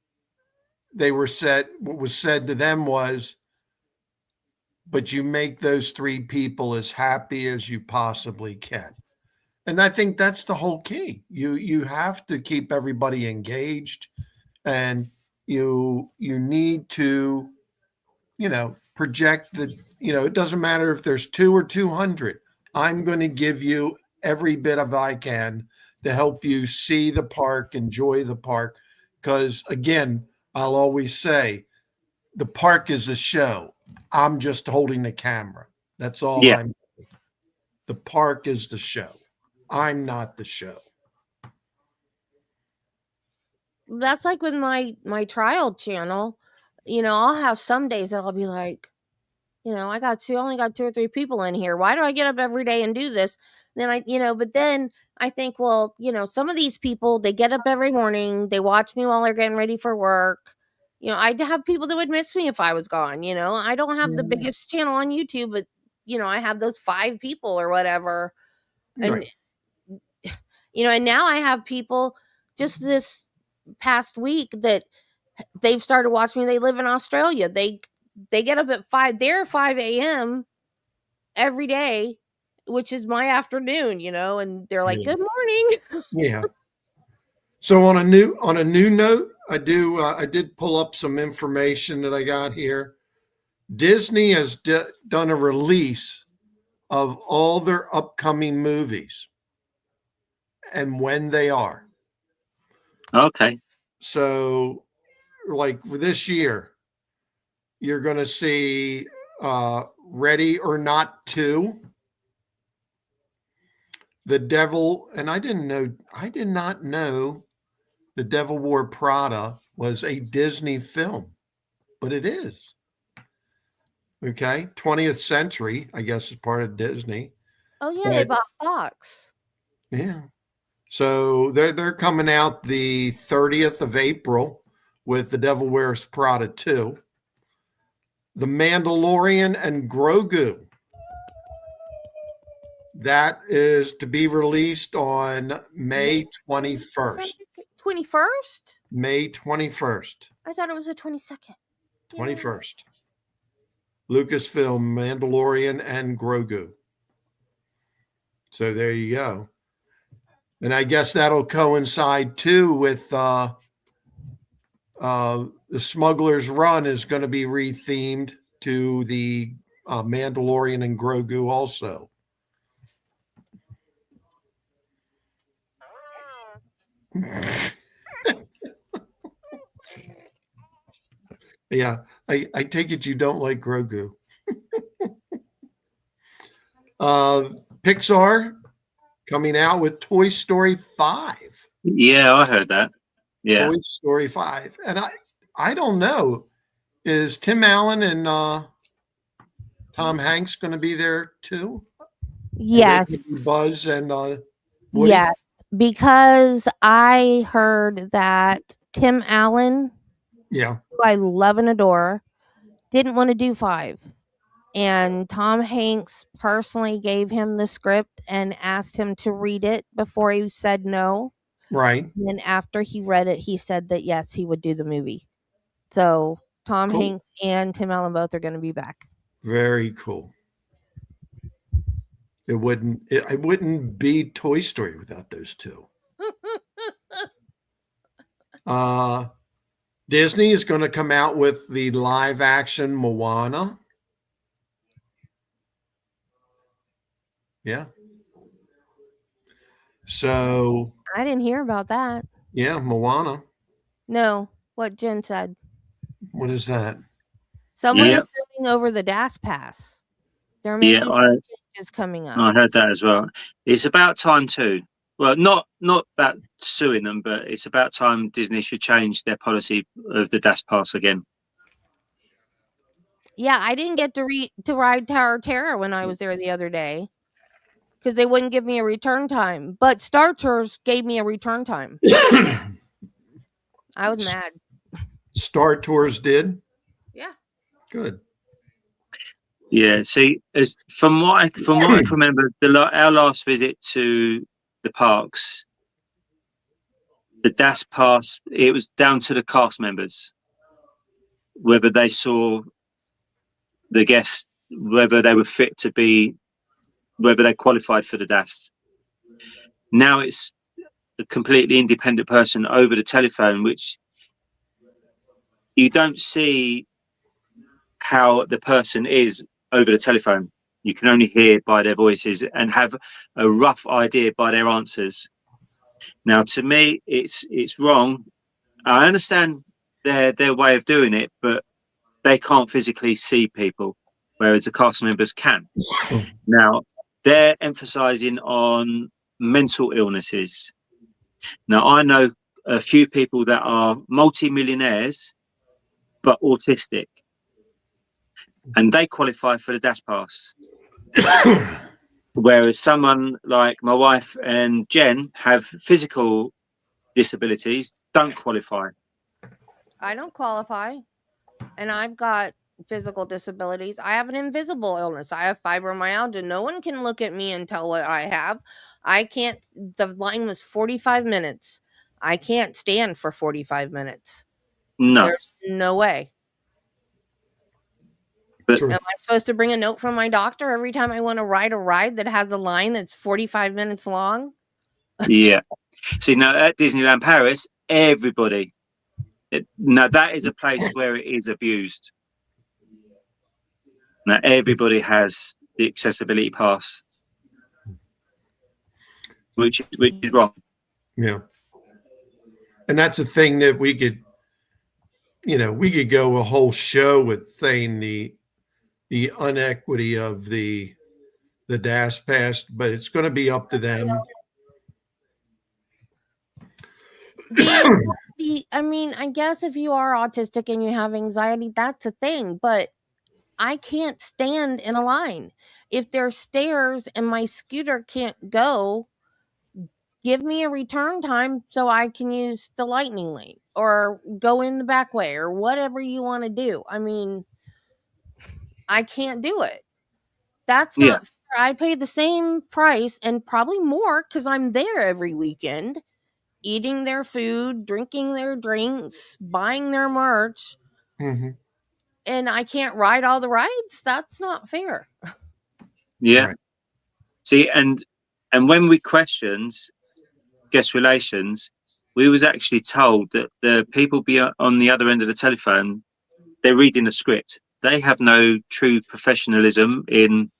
Speaker 3: what was said to them was, but you make those 3 people as happy as you possibly can. And I think that's the whole key. You have to keep everybody engaged, and you need to, you know, project the, you know, it doesn't matter if there's 2 or 200. I'm going to give you every bit of I can to help you see the park, enjoy the park. Because again, I'll always say the park is a show. I'm just holding the camera. That's all I'm doing. The park is the show. I'm not the show.
Speaker 1: That's like with my trial channel. You know, I'll have some days that I'll be like, you know, I only got 2 or 3 people in here. Why do I get up every day and do this? And then but then I think, well, you know, some of these people, they get up every morning, they watch me while they're getting ready for work. You know, I'd have people that would miss me if I was gone, you know. I don't have the biggest channel on YouTube, but you know, I have those 5 people or whatever. And you know, and now I have people just this past week that they've started watching me. They live in Australia. They get up at 5 a.m. every day, which is my afternoon, you know, and they're like, good morning.
Speaker 3: Yeah. So on a new note, I did pull up some information that I got here. Disney has done a release of all their upcoming movies and when they are.
Speaker 2: Okay.
Speaker 3: So, like for this year, you're going to see Ready or Not 2, The Devil, and I did not know The Devil Wore Prada was a Disney film, but it is. Okay, 20th Century, I guess, is part of Disney.
Speaker 1: Oh yeah, they bought Fox.
Speaker 3: Yeah. So they're coming out the 30th of April with The Devil Wears Prada 2. The Mandalorian and Grogu. That is to be released on May 21st.
Speaker 1: 21st?
Speaker 3: May 21st.
Speaker 1: I thought it was the 22nd.
Speaker 3: 21st. Lucasfilm, Mandalorian, and Grogu. So there you go. And I guess that'll coincide too with the Smuggler's Run is going to be rethemed to the Mandalorian and Grogu also. Yeah, I take it you don't like Grogu. Pixar coming out with Toy Story 5.
Speaker 2: Yeah, I heard that. Yeah.
Speaker 3: Toy Story 5. And I don't know. Is Tim Allen and Tom Hanks going to be there too?
Speaker 1: Yes.
Speaker 3: Buzz and Woody?
Speaker 1: Yes, because I heard that Tim Allen,
Speaker 3: Yeah.
Speaker 1: who I love and adore, didn't want to do 5. And Tom Hanks personally gave him the script and asked him to read it before he said no.
Speaker 3: Right.
Speaker 1: And then after he read it, he said that yes, he would do the movie. So Tom
Speaker 3: Cool.
Speaker 1: Hanks and Tim Allen both are going to be back.
Speaker 3: Very cool. It wouldn't be Toy Story without those two. Disney is going to come out with the live action Moana. Yeah. So
Speaker 1: I didn't hear about that.
Speaker 3: yeah, Moana.
Speaker 1: No, what Jen said.
Speaker 3: What is that?
Speaker 1: Someone
Speaker 2: Yeah.
Speaker 1: is suing over the DAS pass. There may
Speaker 2: Yeah,
Speaker 1: be some changes coming up.
Speaker 2: I heard that as well. It's about time too. Well, not about suing them, but it's about time Disney should change their policy of the DAS pass again.
Speaker 1: Yeah, I didn't get to ride Tower of Terror when I was there the other day because they wouldn't give me a return time. But Star Tours gave me a return time. I was mad.
Speaker 3: Star Tours did?
Speaker 1: Yeah.
Speaker 3: Good.
Speaker 2: Yeah. See, from what I can remember, our last visit to the parks, the DAS pass, it was down to the cast members whether they saw the guests, whether they were fit to be, whether they qualified for the DAS. Now it's a completely independent person over the telephone, which you don't see how the person is over the telephone. You can only hear by their voices and have a rough idea by their answers. Now, to me, it's wrong. I understand their way of doing it, but they can't physically see people, whereas the cast members can. Now, they're emphasizing on mental illnesses. Now, I know a few people that are multi-millionaires, but autistic, and they qualify for the DAS pass. Whereas someone like my wife and Jen have physical disabilities, don't qualify.
Speaker 1: I don't qualify. And I've got physical disabilities. I have an invisible illness. I have fibromyalgia. No one can look at me and tell what I have. I can't. The line was 45 minutes. I can't stand for 45 minutes.
Speaker 2: No.
Speaker 1: There's no way.
Speaker 2: But
Speaker 1: am I supposed to bring a note from my doctor every time I want to ride a ride that has a line that's 45 minutes long?
Speaker 2: Yeah. See, now at Disneyland Paris, everybody. Now that is a place where it is abused. Now everybody has the accessibility pass, which is wrong.
Speaker 3: Yeah. And that's a thing that we could go a whole show with saying the inequity of the DAS pass, but it's going to be up to them.
Speaker 1: I mean, I guess if you are autistic and you have anxiety, that's a thing, but I can't stand in a line. If there's stairs and my scooter can't go, give me a return time so I can use the lightning lane or go in the back way or whatever you want to do. I mean, I can't do it. That's
Speaker 2: Yeah.
Speaker 1: not fair. I pay the same price and probably more because I'm there every weekend, eating their food, drinking their drinks, buying their merch,
Speaker 3: Mm-hmm.
Speaker 1: and I can't ride all the rides. That's not fair.
Speaker 2: Yeah.
Speaker 3: Right.
Speaker 2: See, and when we questioned guest relations, we was actually told that the people on the other end of the telephone, they're reading the script. They have no true professionalism in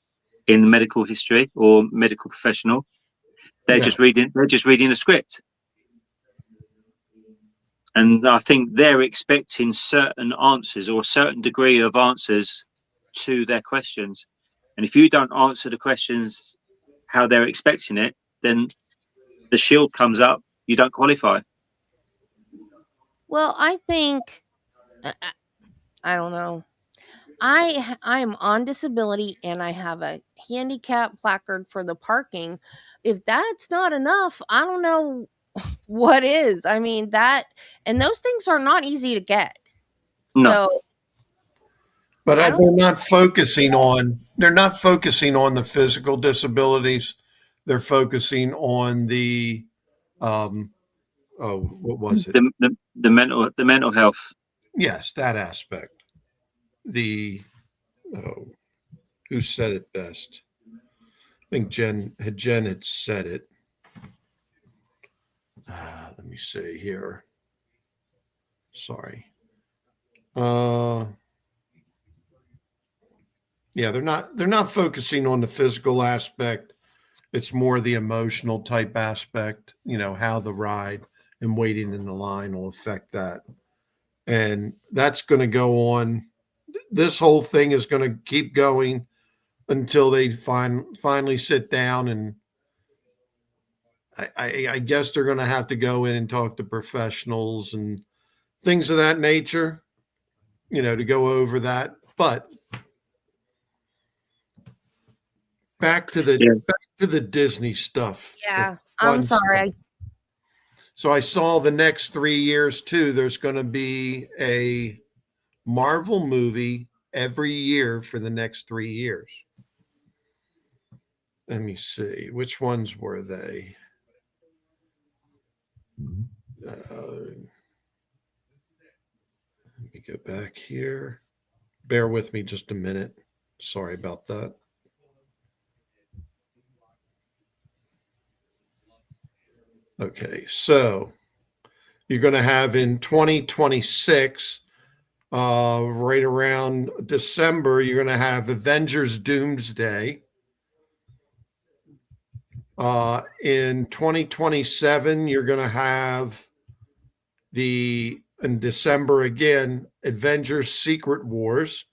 Speaker 2: medical history or medical professional. They're just reading the script. And I think they're expecting certain answers or a certain degree of answers to their questions. And if you don't answer the questions how they're expecting it, then the shield comes up, you don't qualify.
Speaker 1: Well, I think I don't know. I am on disability and I have a handicap placard for the parking. If that's not enough, I don't know what is. I mean, and those things are not easy to get.
Speaker 2: No.
Speaker 1: So
Speaker 3: But they're not focusing on the physical disabilities. They're focusing on the what was it?
Speaker 2: The mental health.
Speaker 3: Yes, that aspect. Who said it best? I think Jen had said it. Let me see here. Sorry. Yeah, they're not focusing on the physical aspect. It's more the emotional type aspect, how the ride and waiting in the line will affect that. And that's going to go on. This whole thing is going to keep going until they finally sit down. And I guess they're going to have to go in and talk to professionals and things of that nature, to go over that. But back to the Disney stuff.
Speaker 1: yeah, I'm sorry.
Speaker 3: So I saw the next 3 years too. There's going to be a Marvel movie every year for the next 3 years. Let me see. Which ones were they? Let me go back here. Bear with me just a minute. Sorry about that. Okay, so you're going to have in 2026, right around December, you're going to have Avengers Doomsday. In 2027, you're going to have in December again, Avengers Secret Wars.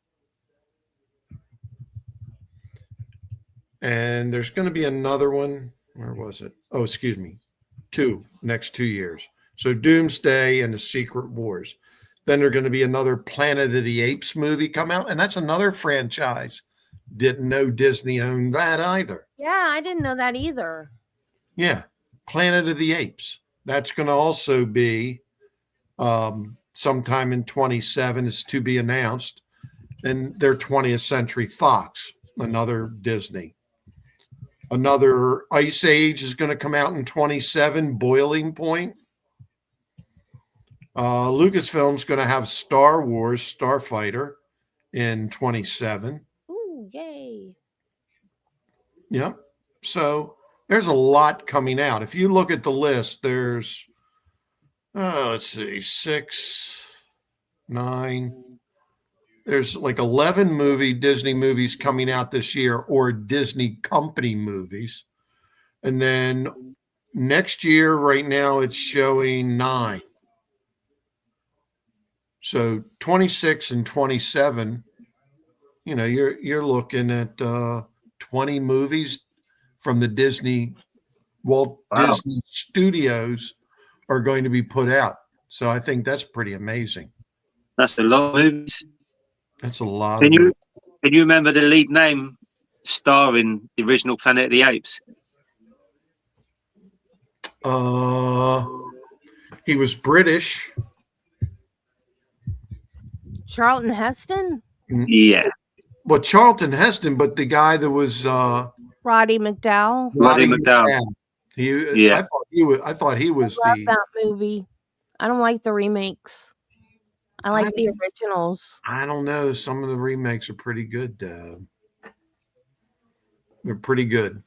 Speaker 3: And there's going to be another one. Where was it? Oh, excuse me. Next 2 years. So Doomsday and the Secret Wars. Then there's going to be another Planet of the Apes movie come out. And that's another franchise. Didn't know Disney owned that either.
Speaker 1: Yeah, I didn't know that either.
Speaker 3: Yeah. Planet of the Apes. That's going to also be sometime in 27 is to be announced. And they're 20th Century Fox, another Disney. Another Ice Age is going to come out in 27, Boiling Point. Lucasfilm's going to have Star Wars, Starfighter in 27.
Speaker 1: Ooh, yay.
Speaker 3: Yep. So there's a lot coming out. If you look at the list, there's, let's see, 6, 9, there's like 11 Disney movies coming out this year, or Disney company movies. And then next year, right now, it's showing 9. So 26 and 27, you're looking at 20 movies from the Walt Disney Studios are going to be put out. So I think that's pretty amazing.
Speaker 2: That's a lot of movies.
Speaker 3: That's a lot.
Speaker 2: Can you remember the lead name star in the original Planet of the Apes?
Speaker 3: He was British.
Speaker 1: Charlton Heston?
Speaker 2: Yeah.
Speaker 3: Well, Charlton Heston, but the guy that was
Speaker 1: Roddy McDowall.
Speaker 2: Roddy McDowall.
Speaker 3: I thought he was
Speaker 1: I love that movie. I don't like the remakes. I like the originals.
Speaker 3: I don't know. Some of the remakes are pretty good. They're pretty good.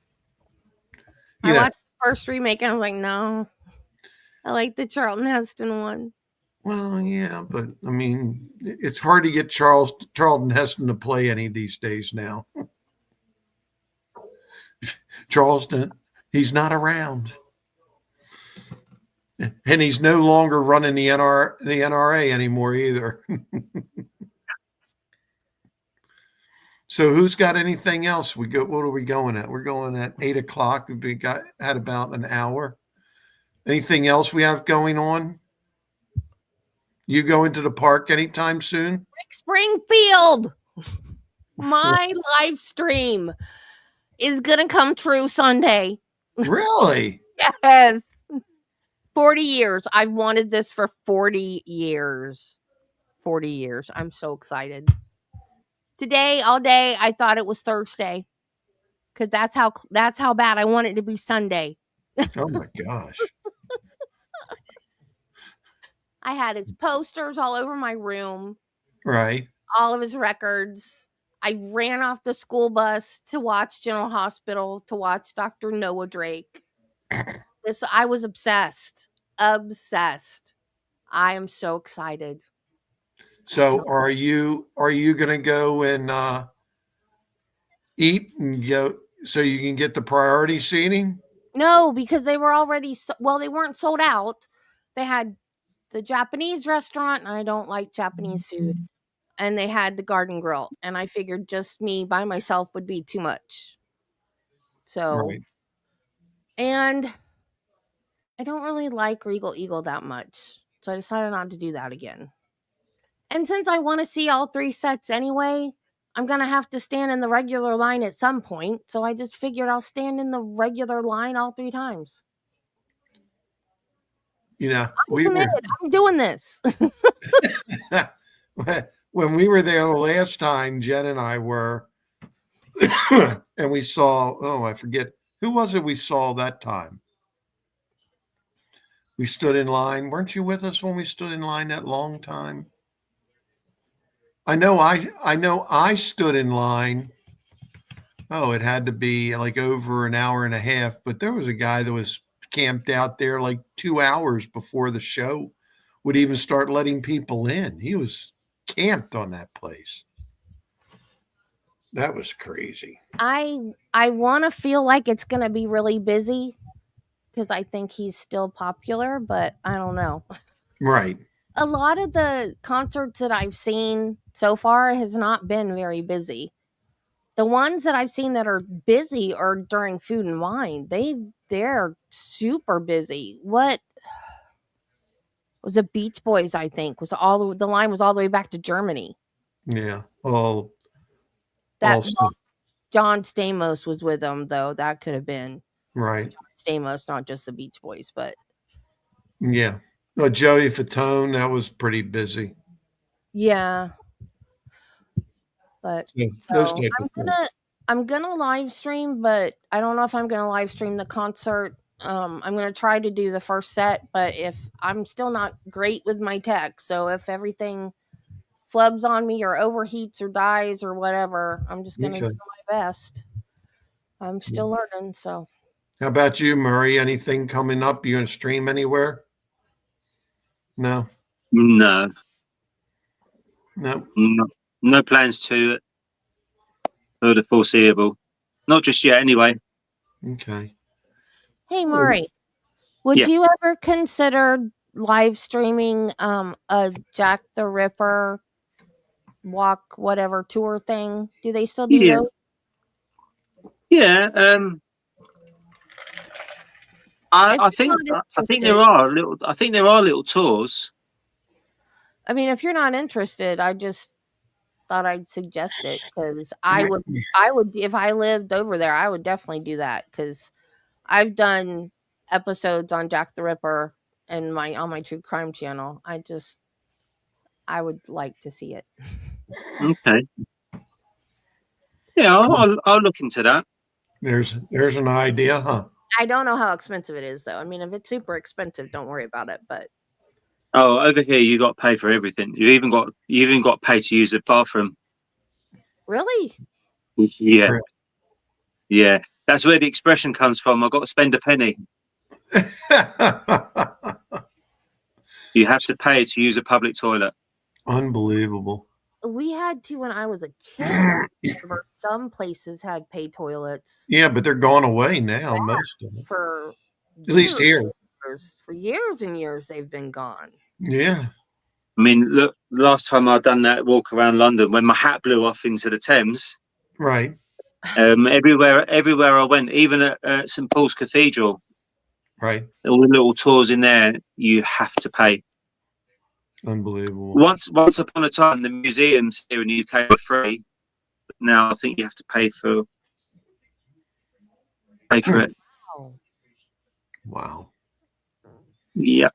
Speaker 1: I watched the first remake and I was like, no. I like the Charlton Heston one.
Speaker 3: Well, yeah, but I mean, it's hard to get Charlton Heston to play any of these days now. Charleston, he's not around. And he's no longer running the NRA anymore either. So who's got anything else? What are we going at? We're going at 8:00. We had about an hour. Anything else we have going on? You going to the park anytime soon?
Speaker 1: Rick Springfield. My live stream is going to come true Sunday.
Speaker 3: Really?
Speaker 1: Yes. 40 years. I've wanted this for 40 years. 40 years. I'm so excited. Today, all day, I thought it was Thursday. Because that's how bad I want it to be Sunday.
Speaker 3: Oh my gosh.
Speaker 1: I had his posters all over my room.
Speaker 3: Right.
Speaker 1: All of his records. I ran off the school bus to watch General Hospital, to watch Dr. Noah Drake. I was obsessed. Obsessed. I am so excited.
Speaker 3: So are you going to go and eat and go so you can get the priority seating?
Speaker 1: No, because they were already they weren't sold out. They had the Japanese restaurant, and I don't like Japanese food. And they had the Garden Grill, and I figured just me by myself would be too much. So,
Speaker 3: right.
Speaker 1: And I don't really like Regal Eagle that much, so I decided not to do that again. And since I want to see all 3 sets anyway, I'm going to have to stand in the regular line at some point, so I just figured I'll stand in the regular line all 3 times.
Speaker 3: I'm
Speaker 1: committed. I'm doing this.
Speaker 3: When we were there the last time, Jen and I were, and we saw, I forget, who was it we saw that time? We stood in line. Weren't you with us when we stood in line that long time? I know I stood in line. Oh, it had to be like over an hour and a half, but there was a guy that was camped out there like 2 hours before the show would even start letting people in. He was camped on that place. That was crazy.
Speaker 1: I want to feel like it's going to be really busy because I think he's still popular, but I don't know.
Speaker 3: Right.
Speaker 1: A lot of the concerts that I've seen so far has not been very busy. The ones that I've seen that are busy are during Food and Wine. They're super busy. What was the Beach Boys? I think the line was all the way back to Germany.
Speaker 3: Yeah.
Speaker 1: John Stamos was with them, though. That could have been
Speaker 3: right.
Speaker 1: John Stamos, not just the Beach Boys, but
Speaker 3: yeah. Joey Fatone, that was pretty busy.
Speaker 1: Yeah. But I'm gonna live stream, but I don't know if I'm gonna live stream the concert. I'm gonna try to do the first set, but if I'm still not great with my tech, so if everything flubs on me or overheats or dies or whatever, I'm just gonna do my best. I'm still learning. So,
Speaker 3: how about you, Murray? Anything coming up? You gonna stream anywhere? No.
Speaker 2: No plans to for the foreseeable. Not just yet, anyway.
Speaker 3: Okay.
Speaker 1: Hey, Maury, would
Speaker 2: Yeah.
Speaker 1: you ever consider live streaming a Jack the Ripper walk whatever tour thing? Do they still do
Speaker 2: Yeah.
Speaker 1: those?
Speaker 2: Yeah.
Speaker 1: If
Speaker 2: I
Speaker 1: you're
Speaker 2: think
Speaker 1: not
Speaker 2: I think there are little tours.
Speaker 1: I mean, if you're not interested, I just thought I'd suggest it because I would if I lived over there, I would definitely do that because I've done episodes on Jack the Ripper and on my true crime channel. I would like to see it.
Speaker 2: Okay. Yeah, I'll look into that.
Speaker 3: There's an idea, huh?
Speaker 1: I don't know how expensive it is though. I mean, if it's super expensive, don't worry about it. But
Speaker 2: Oh, over here you got to pay for everything. You even got to pay to use the bathroom.
Speaker 1: really,
Speaker 2: Yeah. Yeah. That's where the expression comes from. I've got to spend a penny. You have to pay to use a public toilet.
Speaker 3: Unbelievable.
Speaker 1: we had to when I was a kid. Some places had pay toilets.
Speaker 3: Yeah, but they're gone away now. Most of them,
Speaker 1: for
Speaker 3: at least here.
Speaker 1: For years and years, they've been gone.
Speaker 3: Yeah.
Speaker 2: I mean, look, last time I done that walk around London, when my hat blew off into the Thames,
Speaker 3: Right.
Speaker 2: everywhere I went, even at St Paul's Cathedral,
Speaker 3: Right.
Speaker 2: all the little tours in there, you have to pay.
Speaker 3: Unbelievable.
Speaker 2: Once upon a time, the museums here in the UK were free. But now I think you have to pay for it.
Speaker 3: Wow.
Speaker 2: Yeah.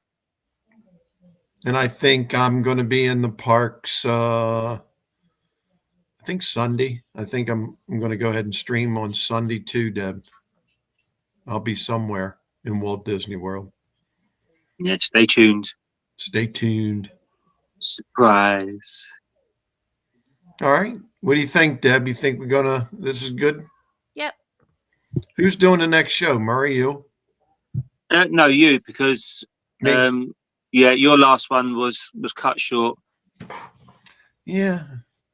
Speaker 3: And I think I'm going to be in the parks. I think Sunday. I think I'm going to go ahead and stream on Sunday too, Deb. I'll be somewhere in Walt Disney World.
Speaker 2: Yeah. Stay tuned.
Speaker 3: Stay tuned.
Speaker 2: Surprise.
Speaker 3: All right. What do you think, Deb? You think this is good?
Speaker 1: Yep.
Speaker 3: Who's doing the next show? Murray, you?
Speaker 2: No, you, because
Speaker 3: Me.
Speaker 2: yeah, your last one was cut short.
Speaker 3: Yeah.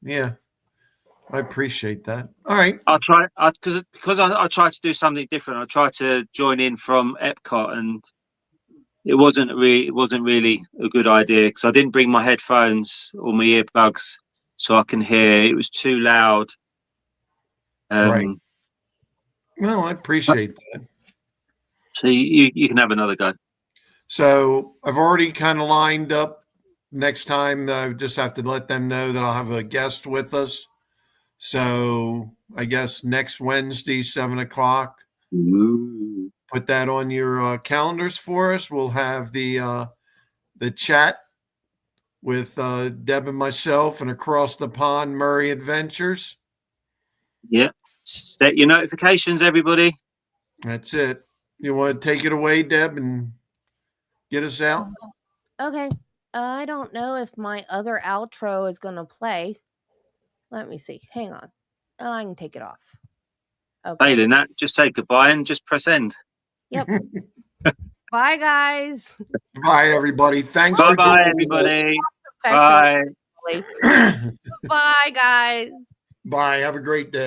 Speaker 3: I appreciate that. All right.
Speaker 2: I try because I try to do something different. I try to join in from EPCOT, and it wasn't really a good idea because I didn't bring my headphones or my earplugs so I can hear. It was too loud.
Speaker 3: Right. Well, I appreciate that.
Speaker 2: So you can have another go.
Speaker 3: So I've already kind of lined up. Next time, I just have to let them know that I'll have a guest with us. So I guess next Wednesday, 7:00.
Speaker 2: Ooh.
Speaker 3: Put that on your calendars for us. We'll have the chat with Deb and myself, and across the pond, Murray Adventures.
Speaker 2: Yeah. Set your notifications, everybody.
Speaker 3: That's it. You want to take it away, Deb, and get us out?
Speaker 1: Okay. I don't know if my other outro is going to play. Let me see. Hang on. I can take it off. Okay.
Speaker 2: Failing that, just say goodbye and just press end.
Speaker 1: Yep. Bye, guys.
Speaker 3: Bye, everybody. Thanks
Speaker 2: Bye,
Speaker 3: for
Speaker 2: bye,
Speaker 3: joining
Speaker 2: everybody.
Speaker 1: Bye.
Speaker 2: Bye.
Speaker 1: Bye, guys.
Speaker 3: Bye. Have a great day.